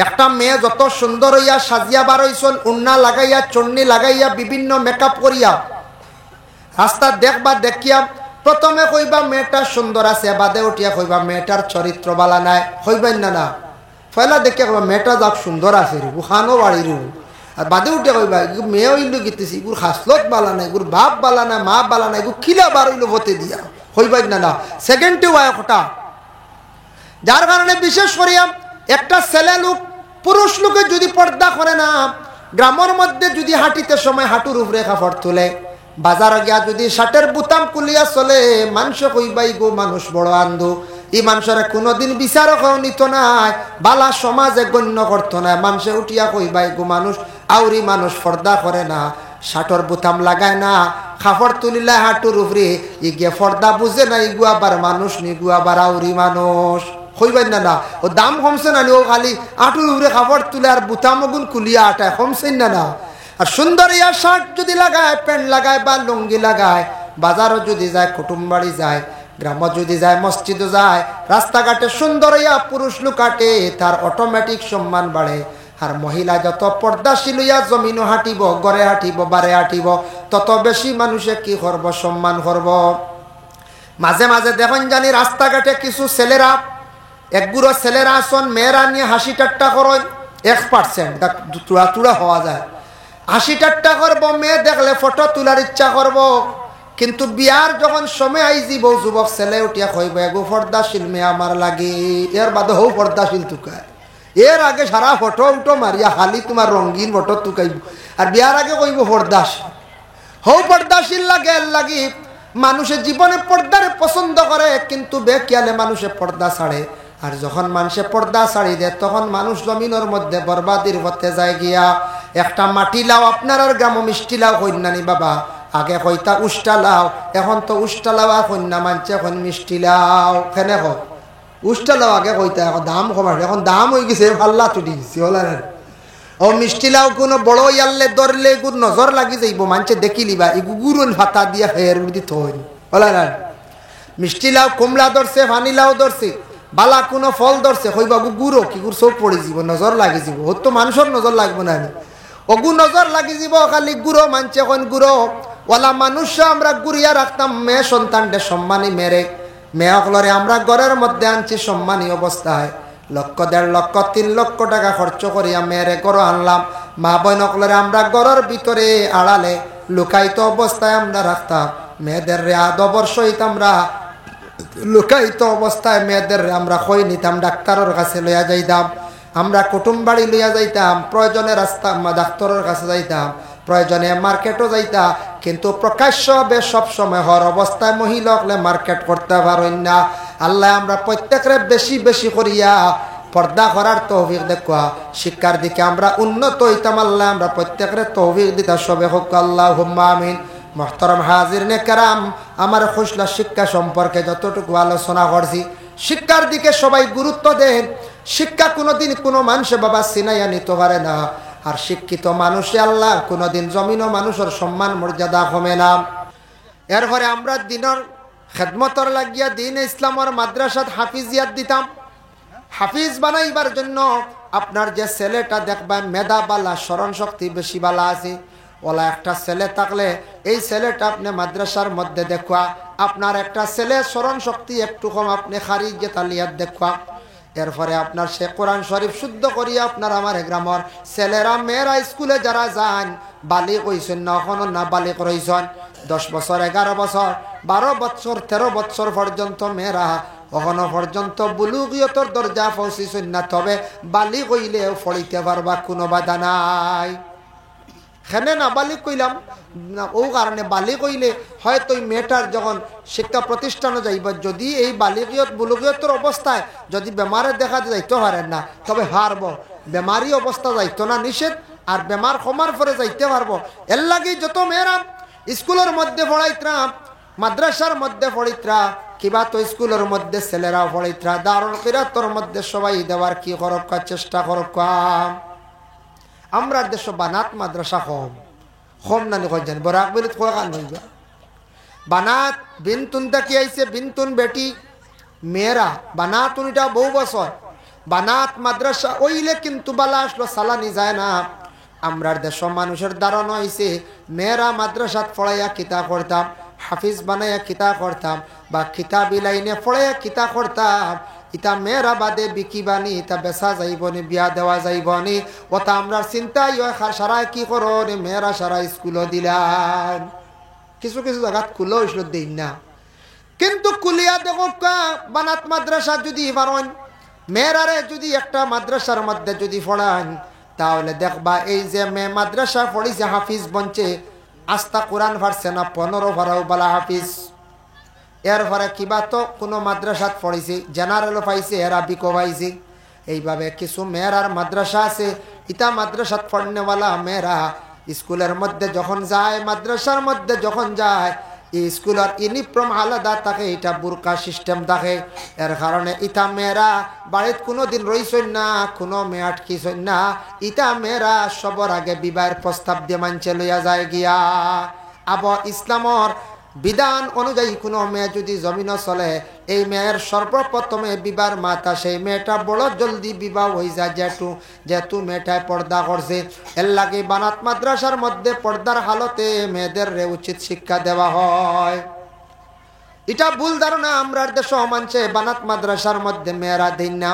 একটা মেয়ে যত সুন্দর হইয়া সাজিয়া বার হইছন, উন্না লাগাইয়া, চন্নি লাগাইয়া, বিভিন্ন মেকআপ করিয়া রাস্তা দেখবা, দেখিয়া প্রথমে কইবা মেয়েটা সুন্দর আছে, বাদে উঠিয়া কইবা মেয়েটার চরিত্র বালা নাই, কইবেন না না। পয়লা দেখিয়া কইবা মেয়েটা যাক সুন্দর আছে রে, খানো বাড়ি রে, আর বাদে উঠিয়া কইবা মেয়ে হইল গিতেছি, এগুর খাসলত বালা নাই, এগুর বাপ বালা নাই, মা বালা নাই, এগুর খিলা বার হইল ভতে দিয়া, কইবেন না না। সেকেন্ডে ওটা যার কারণে বিশেষ করিয়া একটা ছেলে লোক পুরুষ লোকে যদি পর্দা করে না, গ্রামের মধ্যে যদি হাঁটিতে সময় হাঁটুর উপরে কাপড় তুলে, বাজারে গিয়া যদি শার্টের বুতাম কুলিয়া চলে, মানুষ কইবাই গো মানুষ বড় আন্ধু, এই মানুষের কোনোদিন বিচারকও নিত নাই, বালা সমাজে গণ্য করতো না। মানুষে উঠিয়া কইবাই গো মানুষ আউরি মানুষ পর্দা করে না, শার্টের বুতাম লাগায় না, কাপড় তুলিলে হাঁটুর উপরে, ইগে পর্দা বুঝে না, ইগু আবার মানুষ নিগু আবার আউরি মানুষ, কইবেন না না। ও দাম কমছে না, ও খালি আঁটুর উপরে কাপড় তুলে আর বুতাম গুন কুলিয়া আটায়, কমছেন না না। আর সুন্দর ইয়া শার্ট যদি লাগায়, প্যান্ট লাগায় বা লুঙ্গি লাগায়, বাজারও যদি যায়, কুটুম বাড়ি যায়, গ্রামে যদি যায়, মসজিদও যায়, রাস্তাঘাটে সুন্দর ইয়া পুরুষ লোক কাটে, তার অটোমেটিক সম্মান বাড়ে। আর মহিলা যত পর্দাশীল হইয়া জমিনও হাঁটিব, গড়ে হাঁটিব, বারে হাঁটিব, তত বেশি মানুষে কি করব, সম্মান করব। মাঝে মাঝে দেখুন জানি রাস্তাঘাটে কিছু ছেলেরা, একগুলো ছেলেরা আসন, মেয়েরা নিয়ে হাসি ঠাট্টা করেন, 1% তুড়া তুড়া হওয়া যায়, হাসি ঠাট্টা করবো, মেয়ে দেখলে ফটো তোলার ইচ্ছা করব। কিন্তু বিয়ার যখন সময় আইজিব, যুবক ছেলে উঠিয়া কইব এগো পর্দাশীল মেয়ে আমার লাগে, এর বাদে হও পর্দাশীল তুকায়, এর আগে সারা ফটো উটো মারিয়া খালি তোমার রঙিন ফটো তুকাইব, আর বিয়ার আগে কইব পর্দাশীল, হও পর্দাশীল লাগে। এর লাগি মানুষের জীবনে পর্দারে পছন্দ করে, কিন্তু বেকিয়ালে মানুষে পর্দা ছাড়ে। আর যখন মানুষে পর্দা ছাড়ি দেয়, তখন মানুষ জমিনের মধ্যে বরবাদির হতে যায় গিয়া। একটা মাটি লাও, আপনার আর গ্রাম মিষ্টি লাও কন্যানি বাবা, আগে কইতা উষ্টা লাও, এখন তো উষ্টা লাও আর কন্যা মানছে, এখন মিষ্টি লাও। কেনে কয় উষ্টা লাও আগে কইতা, এখন দাম কমার, এখন দাম হয়ে গেছে, ভাল্লা তুটি গেছে হল। ও মিষ্টি লাও কোনো বড় ইয়ালে ধরলে গুড় নজর লাগি যাইব, মানছে দেখিলিবা এগু গুড়ন ভাতা দিয়া হের দিত হল। মিষ্টি লাও কমলা ধরছে, ফানি লাও ধরছে, বালা কোনো ফল ধরছে, কইবাবু গুড়ো কি গুড় চোখ পড়ে যাব, নজর লাগি যাব, ওর তো মানুষের নজর লাগবো না, অগু নজর লাগি যাব, খালি গুড়ো মানছে এখন গুড়ো ওলা মানুষ। আমরা গুড়িয়া রাখতাম মেয়ে সন্তানকে সম্মানী মেরে, মেয়ে অকলরে আমরা ঘরের মধ্যে আনছি সম্মানী অবস্থায়, 1,00,000, 1,50,000, 3 লক্ষ টাকা খরচ করিয়া মেয়েরে গড় আনলাম। মা বোন অকলরে আমরা ঘরের ভিতরে আড়ালে লুকায়িত অবস্থায় আমরা রাখতাম, মেয়েদের আদবর সহিত আমরা লুকায়িত অবস্থায় মেয়েদের আমরা কই নিতাম, ডাক্তারের কাছে লইয়া যাইতাম, আমরা কুটুম বাড়ি লইয়া যাইতাম, প্রয়োজনে রাস্তা ডাক্তারের কাছে যাইতাম, প্রয়োজনে মার্কেটও যাইতাম। কিন্তু প্রকাশ্য হবে সবসময় হর অবস্থায় মহিলা হলে মার্কেট করতে পারেন না। আল্লাহ আমরা প্রত্যেকের বেশি বেশি করিয়া পর্দা করার তৌফিক দেখা, শিক্ষার দিকে আমরা উন্নত হইতাম। আল্লাহ আমরা প্রত্যেকের তৌফিক দিতা, সবে হোক আল্লাহুম্মা আমিন। মোহতরম হাজির নে কেরাম, আমার খুশলা শিক্ষা সম্পর্কে যতটুকু আলোচনা করছি, শিক্ষার দিকে সবাই গুরুত্ব দেন। শিক্ষা কোনোদিন কোনো মানুষে বাবা চিনাইয়া নিতে পারে না, আর শিক্ষিত মানুষে আল্লাহ কোনোদিন জমিন ও মানুষের সম্মান মর্যাদা কমে না। এরপরে আমরা দিনের খেদমতর লাগিয়া দিন ইসলামের মাদ্রাসাত হাফিজিয়াত দিতাম। হাফিজ বানাইবার জন্য আপনার যে ছেলেটা দেখবেন মেধা বালা, স্মরণ শক্তি বেশি বালা আছে, ওলা একটা ছেলে থাকলে এই ছেলেটা আপনি মাদ্রাসার মধ্যে দেখা, আপনার একটা ছেলে স্মরণ শক্তি একটু কম, আপনি খারিজে তালিয়াত দেখা, এরপরে আপনার সে কোরআন শরীফ শুদ্ধ করিয়া আপনার আমার গ্রামের ছেলেরা মেয়েরা স্কুলে যারা যান বালিক হইছেন না এখনো না বালিক রইছেন 10 বছর 11 বছর 12 বছর 13 বছর পর্যন্ত মেয়েরা এখনো পর্যন্ত বুলুগিয়তর দরজা পৌঁছিছেন না, তবে বালিক হইলেও পড়িতে পারবা, কোনো বাধা নাই। সেনে না বালিক কইলাম ও কারণে বালিক হইলে হয়তো ওই মেয়েটার যখন শিক্ষা প্রতিষ্ঠানে যাইব, যদি এই বালিকিয়ত বুলুকিয়তর অবস্থায় যদি বেমারে দেখা যাইতে পারেন না, তবে হারব। বেমারি অবস্থা যাইতো না নিষেধ, আর বেমার কমার পরে যাইতে পারবো। এর লাগে যত মেয়েরা স্কুলের মধ্যে পড়াইতরা, মাদ্রাসার মধ্যে পড়িতরা, কিবা তো স্কুলের মধ্যে ছেলেরাও পড়িতরা, দারুল কিরাতর মধ্যে সবাই দেওয়ার কি করক চেষ্টা করক। আমরা দেশ বানাত মাদ্রাসা কম নানি কইছেন বরাক বিলিত কোয়ান হইবা বানাত বিনতুন কি আইছে, বিনতুন বেটি মেয়েরা বানাতুন এটা বহু বছর বানাত মাদ্রাসা ওইলে কিন্তু বালা আসলো সালানি যায় না। আমরা দেশ মানুষের ধারণা হইছে মেয়েরা মাদ্রাসাত পড়াইয়া কিতা করতাম, হাফিজ বানাইয়া কিতা করতাম, বা কিতাবি লাইনে পড়াইয়া কিতা করতাম, ইতা মেয়েরা বাদে বিকিবানি, ইতা বেচা যাইবনি, বিয়া দেওয়া যাইবনি। ওটা আমরা চিন্তাই সারাই কি করো রে মেয়েরা সারা স্কুলও দিলাম, কিছু কিছু জায়গাত খুলো হইছিল দিন না। কিন্তু কুলিয়া দেখো বানাত মাদ্রাসা যদি পারেন, মেয়েরারে যদি একটা মাদ্রাসার মধ্যে যদি পড়ান, তাহলে দেখবা এই যে মেয়ে মাদ্রাসা পড়িছে হাফিজ বনছে, আস্তা কোরআন পারছে না 15 ভাড়াও বলা হাফিজ। এরপরে কিবা তো কোনো মাদ্রাসাত পড়েছি, জেনারেলও পাইছে, এরাবিকও পাইছে। এইভাবে কিছু মেয়েরার মাদ্রাসা আছে, ইতা মাদ্রাসাত পড়নেওয়ালা মেয়েরা স্কুলের মধ্যে যখন যায়, মাদ্রাসার মধ্যে যখন যায়, এই স্কুলের ইউনিফর্ম আলাদা থাকে, এটা বুরকা সিস্টেম থাকে। এর কারণে ইতা মেয়েরা বাড়িত কোনো দিন রইছেন না, কোনো মেয়ে আটকিছেন না। ইতা মেয়েরা সবর আগে বিবাহের প্রস্তাব দিয়ে মানছে লইয়া যায় গিয়া। আবার ইসলামর বিধান অনুযায়ী কোনো মেয়ে যদি জমিন চলে, এই মেয়ের সর্বপ্রথমে বিবাহ মাতা, সেই মেয়েটা বড় জলদি বিবাহ হয়ে যায়, যেহেতু মেয়েটায় পর্দা করছে। এর লাগে বানাত মাদ্রাসার মধ্যে পর্দার হালতে মেয়েদের উচিত শিক্ষা দেওয়া হয়। এটা ভুল ধারণা আমরা দেশ মানছে বানাত মাদ্রাসার মধ্যে মেয়েরা দিন না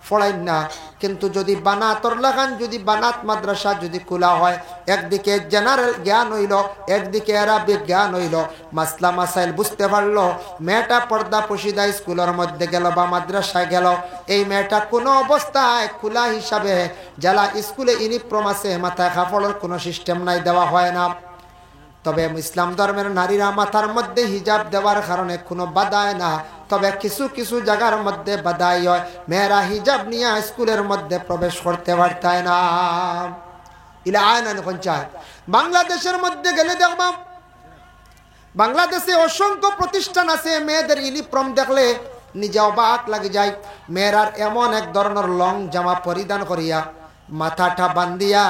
পড়াইন না। কিন্তু যদি বানাতর লাগান, যদি বানাত মাদ্রাসা যদি খোলা হয়, একদিকে জেনারেল জ্ঞান হইল, একদিকে আরবিক জ্ঞান হইল, মাসলা মাসাইল বুঝতে পারলো, মেয়েটা পর্দা পশিদা স্কুলের মধ্যে গেল বা মাদ্রাসায় গেল, এই মেয়েটা কোনো অবস্থায় খোলা হিসাবে যারা স্কুলে ইউনিফর্ম আছে মাথায় কাপড়ের কোনো সিস্টেম নাই, দেওয়া হয় না। তবে ইসলাম ধর্মের নারীরা মাথার মধ্যে হিজাব দেওয়ার কারণে কোনো বাধায় না, তবে কিছু কিছু জায়গার মধ্যে বাধাই হয়, মেয়েরা হিজাব নিয়ে স্কুলের মধ্যে প্রবেশ করতে পারতায় না। ইলা আয়না এখন চায় বাংলাদেশের মধ্যে গেলে দেখবাম, বাংলাদেশে অসংখ্য প্রতিষ্ঠান আছে, মেয়েদের ইউনিফর্ম দেখলে নিজে অবাক লাগে যায়। মেয়েরার এমন এক ধরনের লং জামা পরিধান করিয়া, মাথাটা বান্ধিয়া,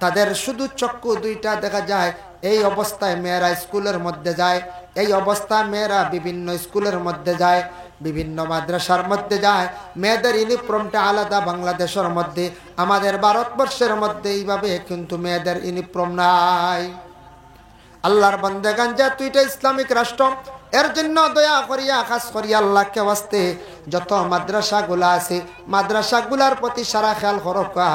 তাদের শুধু চক্ষু দুইটা দেখা যায়, এই অবস্থায় মেয়েরা স্কুলের মধ্যে যায়। এই অবস্থায় মেয়েরা বিভিন্ন স্কুলের মধ্যে যায়, বিভিন্ন মাদ্রাসার মধ্যে যায়। মেয়েদের ইউনিফর্মটা আলাদা বাংলাদেশের মধ্যে, আমাদের ভারতবর্ষের মধ্যে এইভাবে কিন্তু মেয়েদের ইউনিফর্ম নাই। আল্লাহর বান্দাগান, যেহেতু এটা ইসলামিক রাষ্ট্র, এর জন্য দয়া করিয়া খাস করিয়া আল্লাহকে ওয়াস্তে যত মাদ্রাসাগুলা আছে, মাদ্রাসাগুলার প্রতি সারা খেয়াল করকা।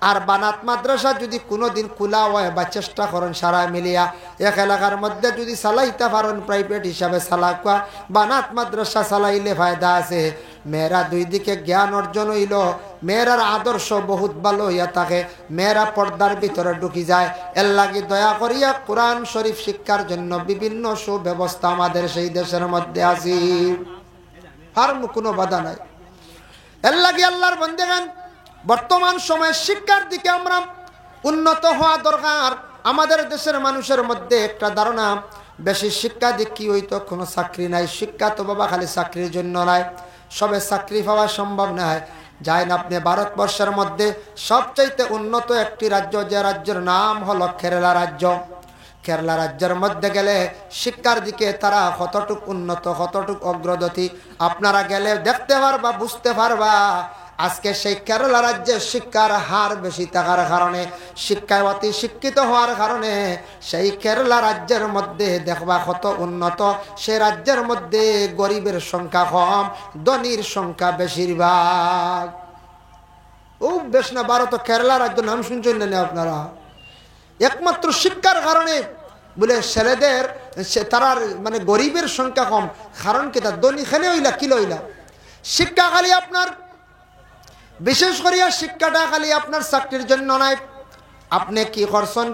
আর বানাত মাদ্রাসা যদি কোনোদিন খোলা হয় বা চেষ্টা করেন সারা মিলিয়া এক এলাকার মধ্যে যদি চালাইতে পারেন, প্রাইভেট হিসাবে চালাকা, বানাত মাদ্রাসা চালাইলে ফায়দা আছে। মেয়েরা দুই দিকে জ্ঞান অর্জন হইল, মেয়েরার আদর্শ বহুত ভালো হইয়া থাকে, মেয়েরা পর্দার ভিতরে ঢুকি যায়। এর লাগে দয়া করিয়া কোরআন শরীফ শিক্ষার জন্য বিভিন্ন সুব্যবস্থা আমাদের সেই দেশের মধ্যে আছে, আর কোনো বাধা নাই। এর লাগে আল্লাহর বান্দাগান, বর্তমান সময়ে শিক্ষার দিকে আমরা উন্নত হওয়া দরকার। আমাদের দেশের মানুষের মধ্যে একটা ধারণা, বেশি শিক্ষা দিয়ে কি হইতো, কোনো চাকরি নাই। শিক্ষা তো বাবা খালি চাকরির জন্য নাই, সবে চাকরি পাওয়া সম্ভব নয়। যাই না আপনি ভারতবর্ষের মধ্যে সবচাইতে উন্নত একটি রাজ্য, যে রাজ্যের নাম হলো কেরালা রাজ্য। কেরালা রাজ্যের মধ্যে গেলে শিক্ষার দিকে তারা কতটুক উন্নত, কতটুক অগ্রগতি আপনারা গেলে দেখতে পারবা, বুঝতে পারবা। আজকে সেই কেরালা রাজ্যে শিক্ষার হার বেশি থাকার কারণে, শিক্ষায় অতি শিক্ষিত হওয়ার কারণে সেই কেরালা রাজ্যের মধ্যে দেখবা কত উন্নত, সে রাজ্যের মধ্যে গরিবের সংখ্যা কম, ধনীর সংখ্যা বেশিরভাগ। ও বেশ না, ভারত কেরালা রাজ্য নাম শুনছেন না আপনারা? একমাত্র শিক্ষার কারণে বলে ছেলেদের তারার মানে গরিবের সংখ্যা কম। কারণ কি? তার ধনী খেলে হইলা কি লইলা। শিক্ষা খালি আপনার, বিশেষ করিয়া শিক্ষাটা খালি আপনার চাকরির জন্য নয়। আপনি কি করছেন?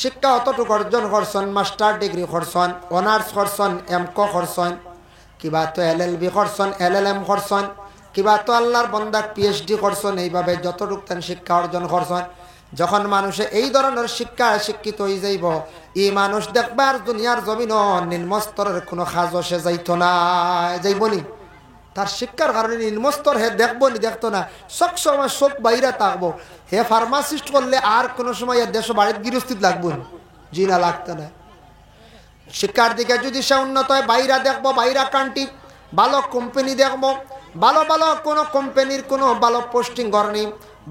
শিক্ষা অতটুকু অর্জন করছেন, মাস্টার ডিগ্রি করছেন, অনার্স করছেন, এমকো করছেন, কিবা তো LLB করছেন, LLM করছেন, কিবা তো আল্লাহর বান্দা PhD করছেন। এইভাবে যতটুকু শিক্ষা অর্জন করছেন, যখন মানুষে এই ধরনের শিক্ষায় শিক্ষিত হয়ে যাইব, এই মানুষ দেখবার দুনিয়ার জমিন নিম্নস্তরের কোনো কাজও সে যাইতো না, যাইবনি। তার শিক্ষার কারণে নিম্নস্তর হে দেখবো নি, দেখতো না, সব সময় সব বাইরে থাকবো। হে ফার্মাসিস্ট করলে আর কোনো সময় দেশ বাড়ির গৃহস্থিত লাগবো না, জি না, লাগতো না। শিক্ষার দিকে যদি সে উন্নত হয়, বাইরা দেখবো, বাইরা কান্ট্রি, ভালো কোম্পানি দেখবো, ভালো ভালো কোনো কোম্পানির কোনো ভালো পোস্টিং করেনি,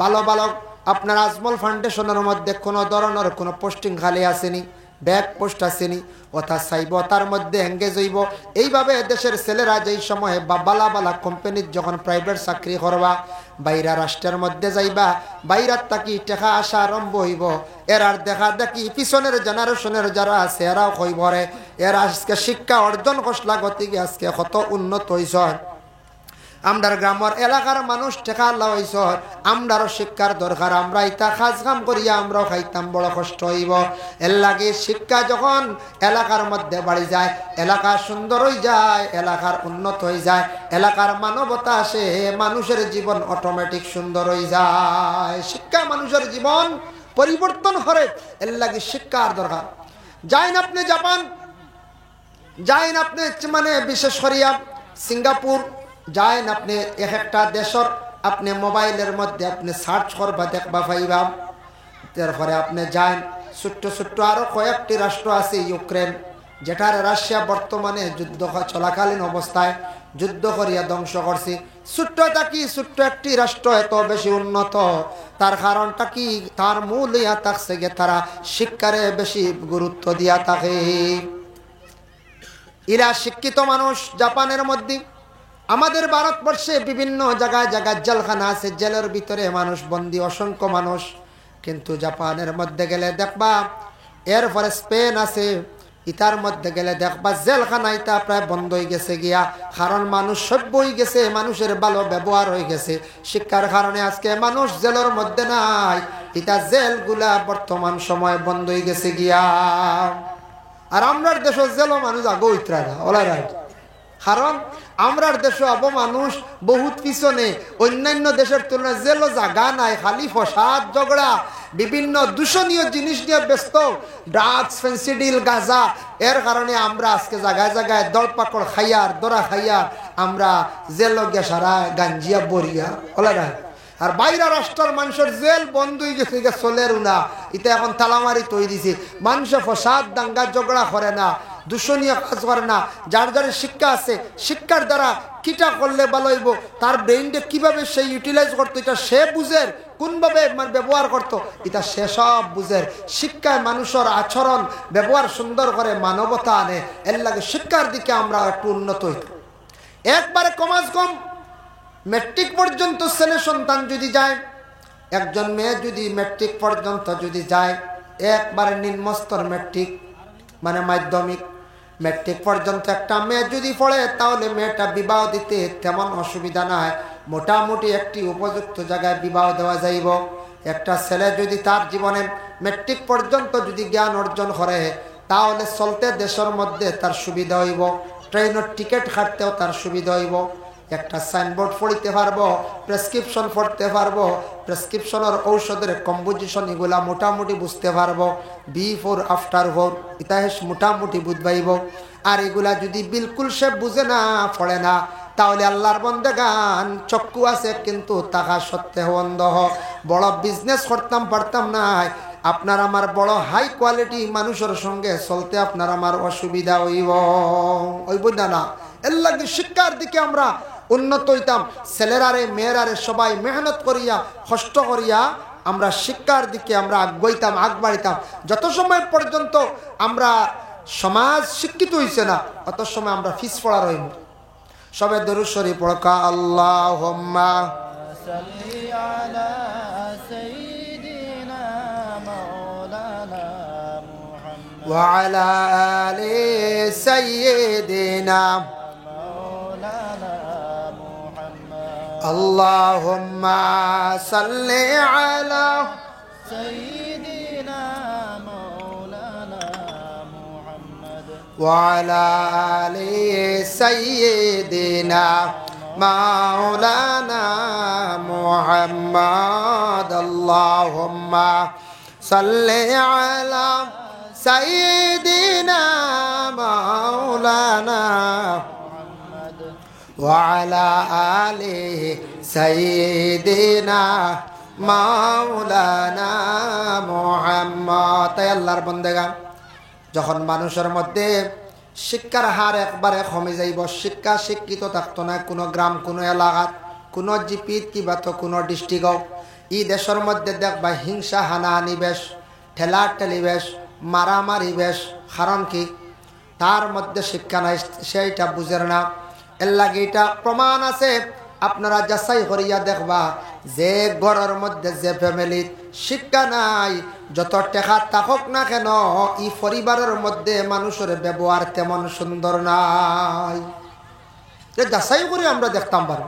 ভালো ভালো আপনার আজমল ফাউন্ডেশনের মধ্যে কোনো ধরনের কোনো পোস্টিং খালি আসেনি, ব্যাক পোস্ট আসেনি, ওটা চাইব তার মধ্যে এঙ্গেজ হইব। এইভাবে দেশের ছেলেরা যেই সময়ে বা বালা বালা কোম্পানির যখন প্রাইভেট চাকরি করবা, বাইরা রাষ্ট্রের মধ্যে যাইবা, বাইরার তাকি টেকা আসা আরম্ভ হইব। এরার দেখা দেখি পিছনের জেনারেশনের যারা আছে এরাও কইবরে এরা আজকে শিক্ষা অর্জন করলা গতিকে আজকে কত উন্নত হইছ। আমরার গ্রামের এলাকার মানুষ টেকা আল্লাহ হইছ, আমরারও শিক্ষার দরকার। আমরা ইতা কাজ কাম করিয়া আমরাও খাইতাম, বড় কষ্ট হইব। এর লাগে শিক্ষা যখন এলাকার মধ্যে বাড়ি যায়, এলাকা সুন্দর হয়ে যায়, এলাকার উন্নত হয়ে যায়, এলাকার মানবতা আসে, মানুষের জীবন অটোমেটিক সুন্দর হয়ে যায়। শিক্ষা মানুষের জীবন পরিবর্তন করে, এর লাগে শিক্ষার দরকার। যাইন আপনি জাপান, যাইন আপনি মানে বিশেষ করিয়া সিঙ্গাপুর, যাইন আপনি এক একটা দেশের আপনি মোবাইলের মধ্যে আপনি সার্চ করবা, দেখবা পাইবা। তারপরে আপনি যাইন ছোট্ট ছোট্ট আরো কয়েকটি রাষ্ট্র আছে, ইউক্রেন, যেটার রাশিয়া বর্তমানে যুদ্ধ চলাকালীন অবস্থায় যুদ্ধ করিয়া ধ্বংস করছে। ছোট্ট থাকি ছোট্ট একটি রাষ্ট্র এত বেশি উন্নত, তার কারণটা কি? তার মূল ইয়া থাকছে গে তারা শিক্ষারে বেশি গুরুত্ব দিয়া থাকে। এরা শিক্ষিত মানুষ। জাপানের মধ্যে, আমাদের ভারতবর্ষে বিভিন্ন জায়গায় জায়গায় জেলখানা আছে, জেলের ভিতরে মানুষ বন্দী, অসংখ্য মানুষ। কিন্তু জাপানের মধ্যে গেলে দেখবা, এরপরে স্পেন আছে, ইতার মধ্যে গেলে দেখবা জেলখানা ইতা প্রায় বন্ধ হয়ে গেছে গিয়া। কারণ মানুষ সভ্য হয়ে গেছে, মানুষের ভালো ব্যবহার হয়ে গেছে। শিক্ষার কারণে আজকে মানুষ জেলের মধ্যে নাই, ইতা জেলগুলা বর্তমান সময় বন্ধ হয়ে গেছে গিয়া। আর আমরার দেশের জেলও মানুষ আগে উতরা না, ওলা রাইট। কারণ আমরার দেশে অব মানুষ বহুত পিছনে, অন্যান্য দেশের তুলনায় জেলও জায়গা নাই, খালি ফসাদ ঝগড়া, বিভিন্ন দূষণীয় জিনিস নিয়ে ব্যস্ত, ড্রাগস, ফেন্সিডিল, গাঁজা। এর কারণে আমরা আজকে জায়গায় জায়গায় দড়পাকড় খাইয়ার, দরা খাইয়ার আমরা জেল গিয়া সারা গাঞ্জিয়া বরিয়া, ওলা রাইট। আর বাইরা রাষ্ট্রের মানুষের জেল বন্ধ হয়ে গেছে, চলের না, এটা এখন তালামারি তৈরি দিছে। মানুষে ফসাদ দাঙ্গা ঝগড়া করে না, দূষণীয় কাজ করে না। যার যার শিক্ষা আছে, শিক্ষার দ্বারা কিটা করলে ভালো হইব, তার ব্রেইনটা কিভাবে সে ইউটিলাইজ করতো এটা সে বুঝের, কোনভাবে ব্যবহার করতো এটা সে সব বুঝের। শিক্ষায় মানুষের আচরণ ব্যবহার সুন্দর করে, মানবতা আনে। এর লাগে শিক্ষার দিকে আমরা একটু উন্নত হই। একবারে কমাস কম মেট্রিক পর্যন্ত ছেলে সন্তান যদি যায়, একজন মেয়ে যদি মেট্রিক পর্যন্ত যদি যায়, একবারে নিম্নস্তর মেট্রিক মানে মাধ্যমিক, মেট্রিক পর্যন্ত একটা মেয়ে যদি পড়ে, তাহলে মেয়েটা বিবাহ দিতে তেমন অসুবিধা নাই, মোটামুটি একটি উপযুক্ত জায়গায় বিবাহ দেওয়া যাইব। একটা ছেলে যদি তার জীবনে মেট্রিক পর্যন্ত যদি জ্ঞান অর্জন করে, তাহলে চলতে দেশের মধ্যে তার সুবিধা হইব, ট্রেনের টিকিট কাটতেও তার সুবিধা হইব, একটা সাইনবোর্ড পড়িতে পারবো, প্রেসক্রিপশন পড়তে পারবো, প্রেসক্রিপশনের ঔষধের কম্পোজিশন এগুলা মোটামুটি বুঝতে পারবো, বিফোর আফটার ভোর ইতিহাস মোটামুটি বুঝবাইব। আর এগুলা যদি বিলকুল সে বুঝে না, পড়ে না, তাহলে আল্লাহর বন্দেগান চক্ষু আছে কিন্তু তাহা সত্ত্বেও অন্ধ। বড় বিজনেস করতাম পারতাম না, আপনার আমার বড় হাই কোয়ালিটি মানুষের সঙ্গে চলতে আপনার আমার অসুবিধা হইব না। এর লাগে শিক্ষার দিকে আমরা উন্নত হইতাম, ছেলেরারে মেয়েরারে সবাই মেহনত করিয়া কষ্ট করিয়া আমরা শিক্ষার দিকে আমরা আগাইতাম, আগ বাড়িতাম। যত সময় পর্যন্ত আমরা সমাজ শিক্ষিত হইছে না, অত সময় আমরা ফিস পড়া রইব। সবে দরুদ শরীফ পড়কা, আল্লাহুম্মা সাল্লি আলা সাইয়্যিদিনা মাওলানা মুহাম্মদ ওয়া আলা আলি সাইয়্যিদিনা মাওলানা মুহাম্মদ আল্লাহুম্মা সাল্লি আলা সাইয়্যিদিনা মাওলানা মুহাম্মদ ওয়া আলা আলি সাইয়্যিদিনা মাওলানা মুহাম্মদ আল্লাহুম্মা সাল্লি আলা সাইয়্যিদিনা মাওলানা মুহাম্মদ ওয়া আলা আলি সাইয়্যিদিনা মাওলানা মুহাম্মদ। তাই আল্লাহর বান্দাগণ, যখন মানুষের মধ্যে শিক্ষার হার একবারে কমে যাইব, শিক্ষা শিক্ষিত থাকতো না কোনো গ্রাম, কোনো এলাকাত, কোনো জিপিত কিবা তো কোনো ডিস্ট্রিক্ট, ই দেশের মধ্যে দেখবা হিংসা হানাহানি বেশ, ঠেলা ঠেলি বেশ, মারামারি বেশ। কারণ কি? তার মধ্যে শিক্ষা নাই, সেইটা বুঝের না। এর লাগে এটা প্রমাণ আছে, আপনারা যাচাই করিয়া দেখবা যে ঘরের মধ্যে যে ফ্যামিলির শিক্ষা নাই, যত টেকা থাকুক না কেন, এই পরিবারের মধ্যে মানুষের ব্যবহার তেমন সুন্দর নাই। যাচাই করে আমরা দেখতাম পারো,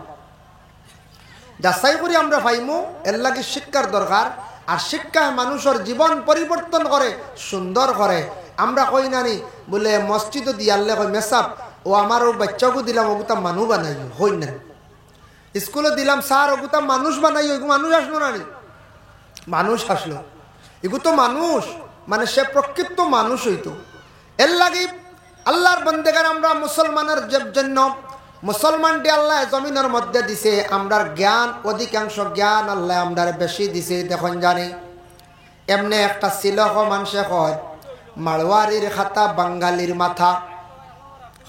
যাচাই করে আমরা পাইমু। এর লাগে শিক্ষার দরকার। আর শিক্ষায় মানুষের জীবন পরিবর্তন করে, সুন্দর করে। আমরা কই নানি বলে মসজিদও দিয়ালে কই মেসাব, ও আমার ও বাচ্চাকে দিলাম ওগুতা মানুষ বানাই, হই না। স্কুলে দিলাম স্যার, ওগুতা মানুষ বানাই, ওইগু মানুষ আসলো না, মানুষ আসলো। এগু তো মানুষ, মানে সে প্রকৃত মানুষ হইতো। এর লাগে আল্লাহর বান্দাগান, আমরা মুসলমানের জন্য, মুসলমানটি আল্লাহ জমিনের মধ্যে দিছে, আমরার জ্ঞান, অধিকাংশ জ্ঞান আল্লাহ আমরার বেশি দিছে। দেখুন জানি এমনি একটা সিলক মানুষে কয় মারওয়ারির খাতা বাঙালির মাথা,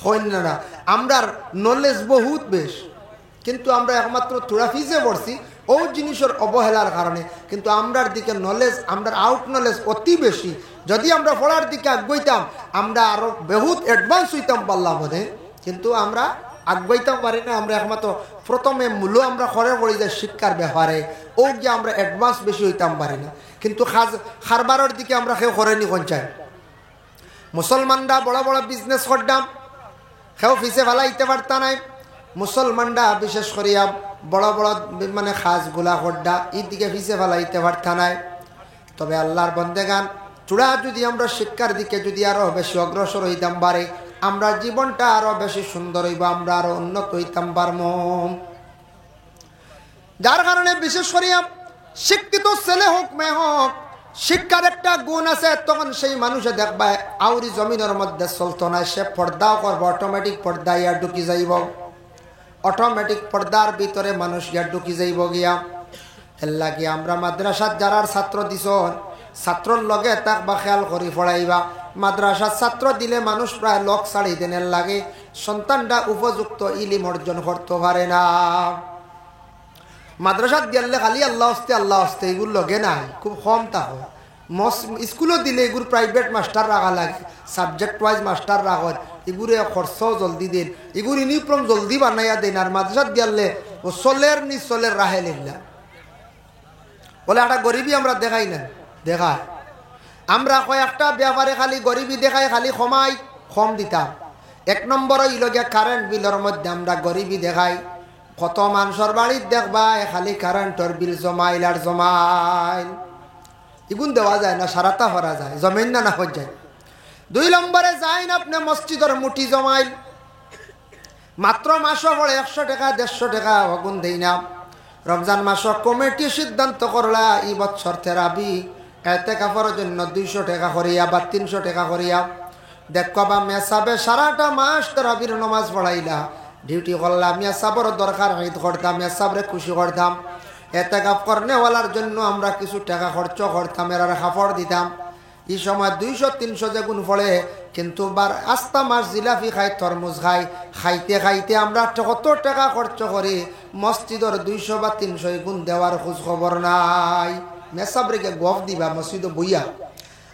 হইন না? আমরার নলেজ বহুত বেশ, কিন্তু আমরা একমাত্র থোড়া ফিজে পড়ছি ও জিনিসের অবহেলার কারণে। কিন্তু আমরার দিকে নলেজ, আমরার আউট নলেজ অতি বেশি। যদি আমরা পড়ার দিকে আগাইতাম, আমরা আরো বহুত অ্যাডভান্স হইতাম পাল্লা বোধে, কিন্তু আমরা আগাইতাম পারি না। আমরা একমাত্র প্রথমে মূল্য আমরা করে পড়ি যে শিক্ষার ব্যাপারে, ও যে আমরা অ্যাডভান্স বেশি হইতাম পারি না। কিন্তু খারবারের দিকে আমরা কেউ করেনি কোন চাই। মুসলমানরা বড় বড় বিজনেস করতাম, কেউ ফিসে ফেলা ইতে পারতা নাই। মুসলমানরা বিশেষ করিয়া বড় বড় মানে খাসগুলা হড্ডা এই দিকে ফিসে ফেলাইতে পারতা নাই। তবে আল্লাহর বন্দেগান, চূড়া যদি আমরা শিক্ষার দিকে যদি আরো বেশি অগ্রসর হইতাম পারে, আমরা জীবনটা আরো বেশি সুন্দর হইব, আমরা আরো উন্নত হইতাম পারব। যার কারণে বিশেষ করিয়া শিক্ষিত ছেলে হোক মেয়ে হোক, শিক্ষার একটা গুণ আছে। তখন সেই মানুষে দেখবা আউরি জমিনের মধ্যে চলতো না, সে পর্দাও করবো, অটোমেটিক পর্দা ইয়া ঢুকি যাইব, অটোমেটিক পর্দার ভিতরে মানুষ ইয়া ঢুকি যাইব গিয়া। এর লাগে আমরা মাদ্রাসাত যারা ছাত্র দিছ, ছাত্রর লগে তাক বা খেয়াল করি পড়াইবা। মাদ্রাসার ছাত্র দিলে মানুষ প্রায় লোক ছাড়ি দিনের লাগে সন্তানটা উপযুক্ত ইলিম অর্জন করতে পারে না। মাদ্রাসাত দিয়ালে খালি আল্লাহ হস্তে আল্লাহ হস্তে এগুলো লগে নাই, খুব কম তা হয়। স্কুলও দিলে এগুলো প্রাইভেট মাস্টার রাখা লাগে, সাবজেক্ট ওয়াইজ মাস্টার রাখত, এগুলো খরচাও জলদি দিন, এগুলো ইউনিফর্ম জলদি বানাইয়া দেন। আর মাদ্রাসাত দিয়ালে ও চলের নি চলের রাহে লিল্লা বলে একটা গরিবী আমরা দেখাই না, দেখায় আমরা কয়েকটা ব্যাপারে খালি গরিবী দেখাই, খালি কমাই কম দিতাম। এক নম্বর ইলগিয়া কারেন্ট বিলের মধ্যে আমরা গরিবী দেখাই। কত মানুষের বাড়ির দেখবা খালি কারেন্টর বিল জমাইল আর জমাইল, এগুন দেওয়া যায় না, সারাতা ভরা যায়, জমেন না হয়ে যায়। দুই নম্বরে যাই না আপনি মসজিদের মুঠি জমাইল, মাত্র মাসও পড়ে 100 টাকা 150 টাকা অগুন দেই না। রমজান মাস কমিটি সিদ্ধান্ত করলা এই বছর থেরাপি এতেকাফের জন্য 200 টাকা করিয়া বা 300 টাকা করিয়া দেখবা বা মেসাবে সারাটা মাস থেরাপির নমাজ পড়াইলা, ডিউটি করলাম। মেসাবর দরকার ঈদ করতাম, মেসাবরে খুশি করতাম। এতেকাফ করনেওয়ালার জন্য আমরা কিছু টাকা খরচ করতাম, এর কাপড় দিতাম। এই সময় 200-300 যে গুণ পড়ে কিন্তু আস্তা মাস জিলাপি খাই, তরমুজ খাই, খাইতে খাইতে আমরা কত টাকা খরচ করি, মসজিদর 200 বা 300 গুণ দেওয়ার খোঁজ খবর নাই। মেসাবরেকে গফ দিবা মসজিদ বইয়া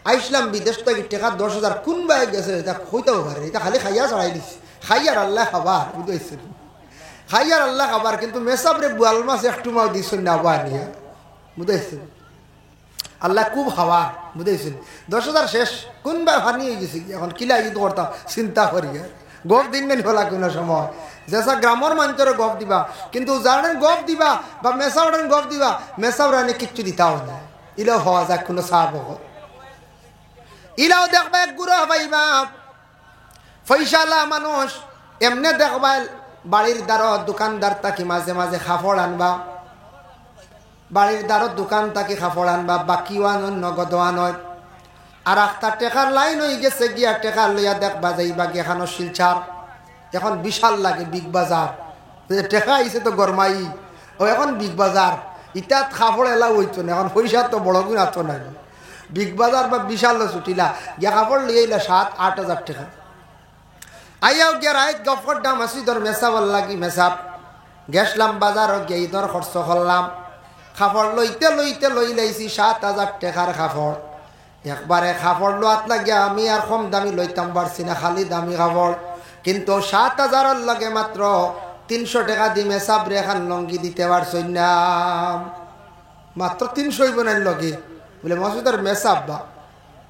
আইসলাম বিদেশ থেকে টাকা 10,000 কোন বাই গেছে, এটা হইতেও পারে, এটা খালি খাইয়া চড়াই দিচ্ছে। খাইয়ার আল্লাহ খাবার বুঝেছেন, খাইয়ার আল্লাহ খাবার, কিন্তু মেসাবরে বোয়াল মাছ একটু মাও দিচ্ছেন না বা নিয়া, বুঝেছেন। আল্লাহ খুব খাওয়া, বুঝেছেন। 10,000 শেষ, কোনবার ফানি হয়ে গেছে, এখন কিলা ঈদ করতাম চিন্তা করি। গপ দিনবেন হলা কোনো সময় যেসা গ্রামের মানুষের গপ দিবা, কিন্তু যারেন গপ দিবা বা মেসাউরেন গপ দিবা, মেসাউরানি কিচ্ছু দিতাও না। ইলাও হওয়া যাক কোনো সাহাব, ইলাও দেখবা এক গুড়া পাইবা পয়সালা মানুষ, এমনে দেখবা বাড়ির দ্বারত দোকানদার তাকি মাঝে মাঝে খাফড় আনবা, বাড়ির দ্বারত দোকান তাকে খাফড় আনবা, বাকিও আনন নগদ আনয়। আর একটা টেকার লাইন হয়ে গেছে গিয়া, টেকার লইয়া দেখবা যাইবা গিয়ে এখানো শিলচার, এখন বিশাল লাগে বিগ বাজার, টেকা আইছে তো গরমাই, ও এখন বিগ বাজার, ইটাত খাফড় এলা হইতো না, এখন পয়সা তো বড় গুণ আতো না। বিগ বাজার বা বিশাল ছুটিলা গিয়া কাপড় লিয়ে 7-8 হাজার টাকা। আইয়াও গিয়া রাইত গফর দাম মসজিদর মেসাবল লাগি, মেসাব গেছলাম বাজারও গিয়ে ঈদর খরচ করলাম, কাপড় লইতে লইতে লই লাইছি 7,000 টাকার কাপড়। একবারে কাপড় লোয়াত লাগিয়া আমি আর কম দামি লইতাম পারছি না, খালি দামি কাপড়। কিন্তু 7,000-এর লগে মাত্র 300 টাকা দি মেসাবরে এখন লঙ্গি দিতে পারছই না, মাত্র 300 বোনের লগে। বলে মসজিদের মেসাব বা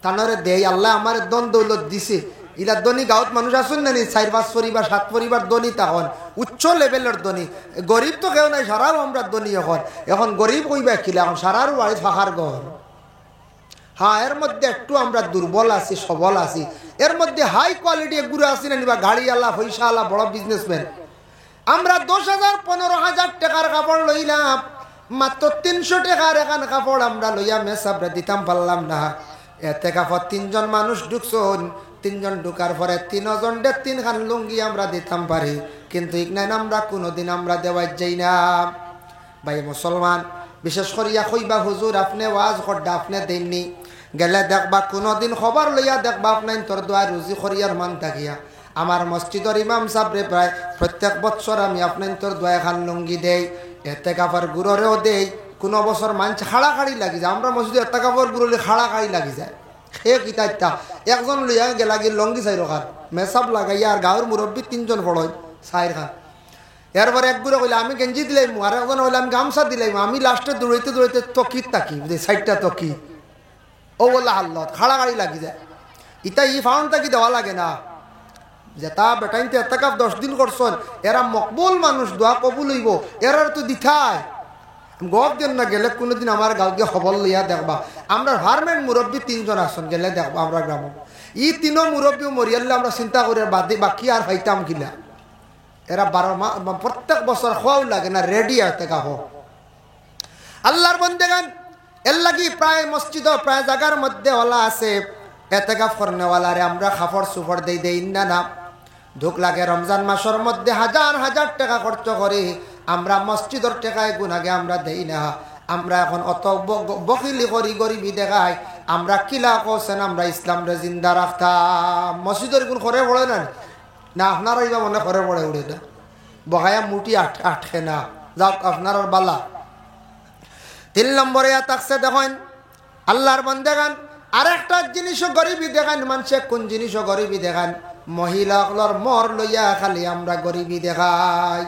তানরে দেই আল্লাহ আমার দন দৌলত দিছে। ইলা ধনী গাঁৱত মানুষ আসুন না, 4-5 পরিবার 7 পরিবার ধনী, তখন উচ্চ লেভেলের ধনী। গরিব তো কেউ নাই, সারাও আমরা ধনী। এখন গরিব কইবা কিলা, এখন সারারও বাড়ি ফাঁকার ঘর। হ্যাঁ, এর মধ্যে একটু আমরা দুর্বল আছি, সবল আছি। এর মধ্যে হাই কোয়ালিটি এগুলো আছি না নিবা, গাড়ি আলা, পয়সা আলা, বড় বিজনেসম্যান। আমরা 10,000-15,000 টাকার কাপড় লইলাম, মাত্র 300 টাকার এখান কাপড় আমরা লইয়া মেসাবরে দিতাম পারলাম না। এতে কাপড় 3 জন মানুষ ঢুকছন, 3 জন ঢুকার পরে 3 জন 3 খান লুঙ্গি আমরা দিতাম পারি, কিন্তু ইগনাই আমরা কোনোদিন আমরা দেওয়াই যাই না। ভাই মুসলমান, বিশেষ করিয়া কইবা হুজুর আপনি ওয়াজ করডা আপনি দেননি, গেলে দেখবা কোনোদিন খবর লইয়া দেখবা আপনার তোর দোয়া রুজি করিয়ার মান থাকিয়া। আমার মসজিদের ইমাম সাহেবরে প্রায় প্রত্যেক বছর আমি আপনার তোর দোয়া খান লুঙ্গি দেই, এতে কাপড় গুড়রেও দেই। কোনো বছর মানুষ খাড়াখাড়ি লাগি যায়, আমরা মসজিদে এতে কাপড় গুড়লে খাড়াখাড়ি লাগি যায়। সে কিতা একজন লইয়া গেলাগি লঙ্গি 4 খান মেসাব লাগাইয়া, আর গাঁৱৰ মুরব্বী 3 জন পড়য় 4 খান। এরপর এক গুড়ে কইলে আমি গেঞ্জি দিলাইমু, আর একজন হইলে আমি গামছা দিলাইমু। আমি লাস্টে দৌড়াইতে দৌড়াইতে তকিত তাকি 4টা তকি, ও বললা হাল্লত খাড়াখাড়ি লাগি যায়। ইতা ই ফাউন্ড তাকি দেওয়া লাগে না, যেটা বেটাইতে এত কাপ 10 দিন করছন, এরা মকবুল মানুষ, দোয়া কবুল হইব, এরার তো দিথায় গপ দেন না। গেলে কোনোদিন আমার গাঁৱকে খবর লইয়া দেখবা, আমরা ফার্মেন্ট মুরব্বী 3 জন আসন, গেলে দেখবা আমরা গ্রাম ই 3 মুরব্বী মরিয়ালে আমরা চিন্তা করি বাদে বাকি আর খাইতাম কিলা। এরা 12 মাস প্রত্যেক বছর খাওয়াও লাগে না, রেডি আছে গাহ। আল্লাহর বন্দেগান এর লাগি প্রায় মসজিদ প্রায় জায়গার মধ্যে ওলা আছে এতেকাফ করনেওয়ালারে আমরা খাফড় সুফড় দেই না না। ধুক লাগে রমজান মাসের মধ্যে 1000-1000 টাকা খরচ করে, আমরা মসজিদের টাকায় গুনাগে আমরা দেই না। আমরা এখন অত বকিলি করি, গরিবি দেখাই, আমরা কিলা কোসেন আমরা ইসলামরে জিন্দা রাখতাম। মসজিদের গুণ করে পড়ে না, না আপনারা ইবা মনে করে পড়ে উড়ে না, বহায়া মুটি আটকে না। যাক আপনার বালা। 3 নম্বরে থাকছে দেখেন আল্লাহর বন্দেগান আরেকটা জিনিসও গরিবি দেখান। মানুষে কোন জিনিসও গরিবি দেখান, মহিলাগুলোর মর লইয়া খালি আমরা গরিবি দেখাই।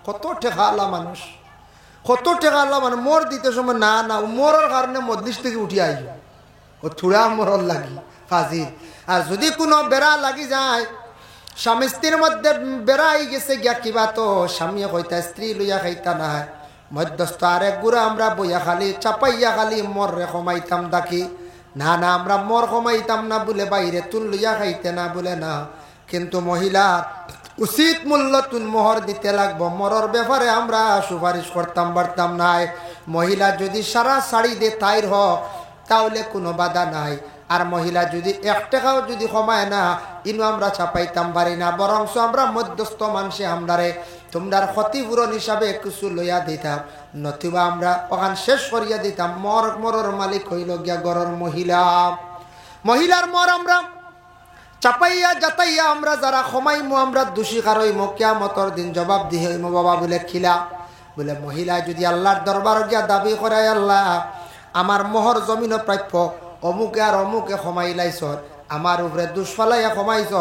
কত টেকা আল্লাহ মানুষ, কত টেকা আল্লাহ মানুষ মর দিতে সময় না না মরার কারণে মজলিস থেকে উঠি আইব, ও থুড়া মরর লাগি ফাজিল। আর যদি কোনো বেড়া লাগি যায়, স্বামী স্ত্রীর মধ্যে বেড়াই গেছে গিয়া কিবা, তো স্বামী কইতা স্ত্রী লইয়া খাইতা না, মধ্যস্থ আরেক গুড়া আমরা বইয়া খালি চাপাইয়া খালি মর রে কমাইতাম ডাকি। না না আমরা মর কমাইতাম না বলে বাইরে তুন লইয়া খাইতে না বলে না, কিন্তু মহিলা উচিত মূল্য তুন মোহর দিতে লাগবো। মরর ব্যাপারে আমরা সুপারিশ করতাম পারতাম নাই। মহিলা যদি সারা শাড়ি দে তাইর হোক তাহলে কোনো বাধা নাই, আর মহিলা যদি 1 টাকাও যদি কমায় না, ইনু আমরা চাপাইতাম পারি না, বরংস আমরা মধ্যস্থ মানুষে আমরারে তোমরার ক্ষতিপূরণ হিসাবে কিছু লইয়া দিতাম, নতুবা আমরা ওখান শেষ করিয়া দিতাম। মরর মালিক হইল গিয়া গরর মহিলা। মহিলার মর আমরা চাপাইয়া যাতাইয়া আমরা যারা ক্ষমাইমু আমরা দোষী কারইমু কিয়ামতের দিন জবাব দিয়ে হইমু বাবা বলে খিলা বলে মহিলা যদি আল্লাহর দরবার গিয়া দাবি করে আল্লাহ আমার মোহর জমিন প্রাপ্য অমুকে আর অমুকে ক্ষমাইলাইছ আমার উপরে দোষ ফালাইয়া ক্ষমাইছ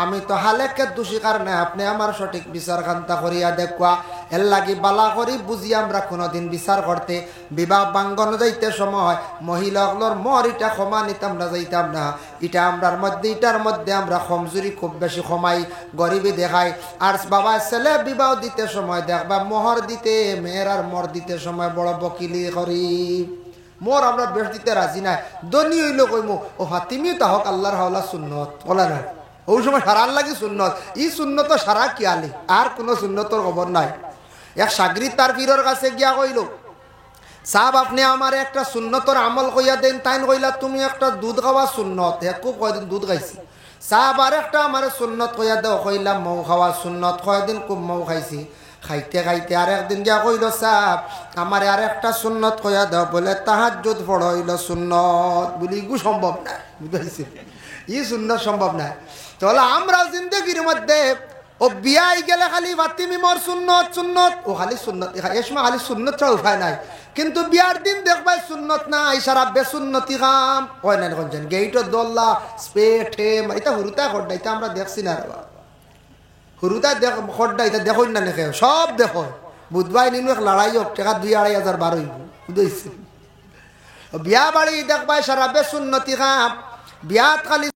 আমি তো হালেকে দোষী কারণে আপনি আমার সঠিক বিচার খান্তা করিয়া দেখুয়া এর লাগি বালা করি বুঝি আমরা কোনোদিন বিচার করতে বিবাহ বাঙ্গন যাইতে সময় মহিলাগুলোর মর ইটা ক্ষমা নিতাম না যাইতাম না এটা আমরার মধ্যে ইটার মধ্যে আমরা কমজোরি খুব বেশি ক্ষমাই গরিবি দেখাই আর বাবা ছেলে বিবাহ দিতে সময় দেখবা মোহর দিতে মেয়ের আর মর দিতে সময় বড় বকিলি করি মোর আমরা বেশ দিতে রাজি নাই দনি হইল কইমু ও হাতিমি তাহক আল্লাহর হাওলা সুন্নত বলা না ওই সময় সারার লাগি সুন্নত ই সুন্নত সারা কিয়ালি আর কোনো সুন্নতর খবর নাই এক সাগরিদ তার পীরের কাছে গিয়া কইল সাহেব আপনি আমার একটা সুন্নতর আমল কইয়া দেন তাইন কইলা তুমি একটা দুধ খাওয়া সুন্নত একু কয়দিন দুধ খাইছি সাহেব আর একটা আমার সুন্নত কইয়া দেও কইলাম মৌ খাওয়া সুন্নত কয়দিন খুব মৌ খাইছি খাইতে খাইতে আর একদিন গিয়া কইল সাহেব আমার আর একটা সুন্নত কইয়া দাও বলে তাহাজ্জুদ পড়ো হইল সুন্নত বলি ইগু সম্ভব না বুঝাইছে ই সুন্নত সম্ভব না তাহলে আমরা জিন্দগির মধ্যে ও বিয়াই গেলে খালি বাতিমি মোর সুন্নত সুন্নত ও খালি সুন্নত এসমা খালি সুন্নত ছাড়া উপায় নাই কিন্তু বিয়ার দিন দেখবাই সুন্নত নাই সারা বেসুন্নতি কাম হয় না এখন গেইট দোল্লা স্পেটে এটা হুরুতা খড্ডা এটা আমরা দেখছি না রে হুরুতা দেখ খড্ডা এটা দেখুন না দেখে সব দেখো বুধবাই নিনু এক লড়াই হোক টাকা 2-2,500 বার হইব বুঝেছি বিয়া বাড়ি দেখবাই সারা বেসুন্নতি কাম বিয়াত খালি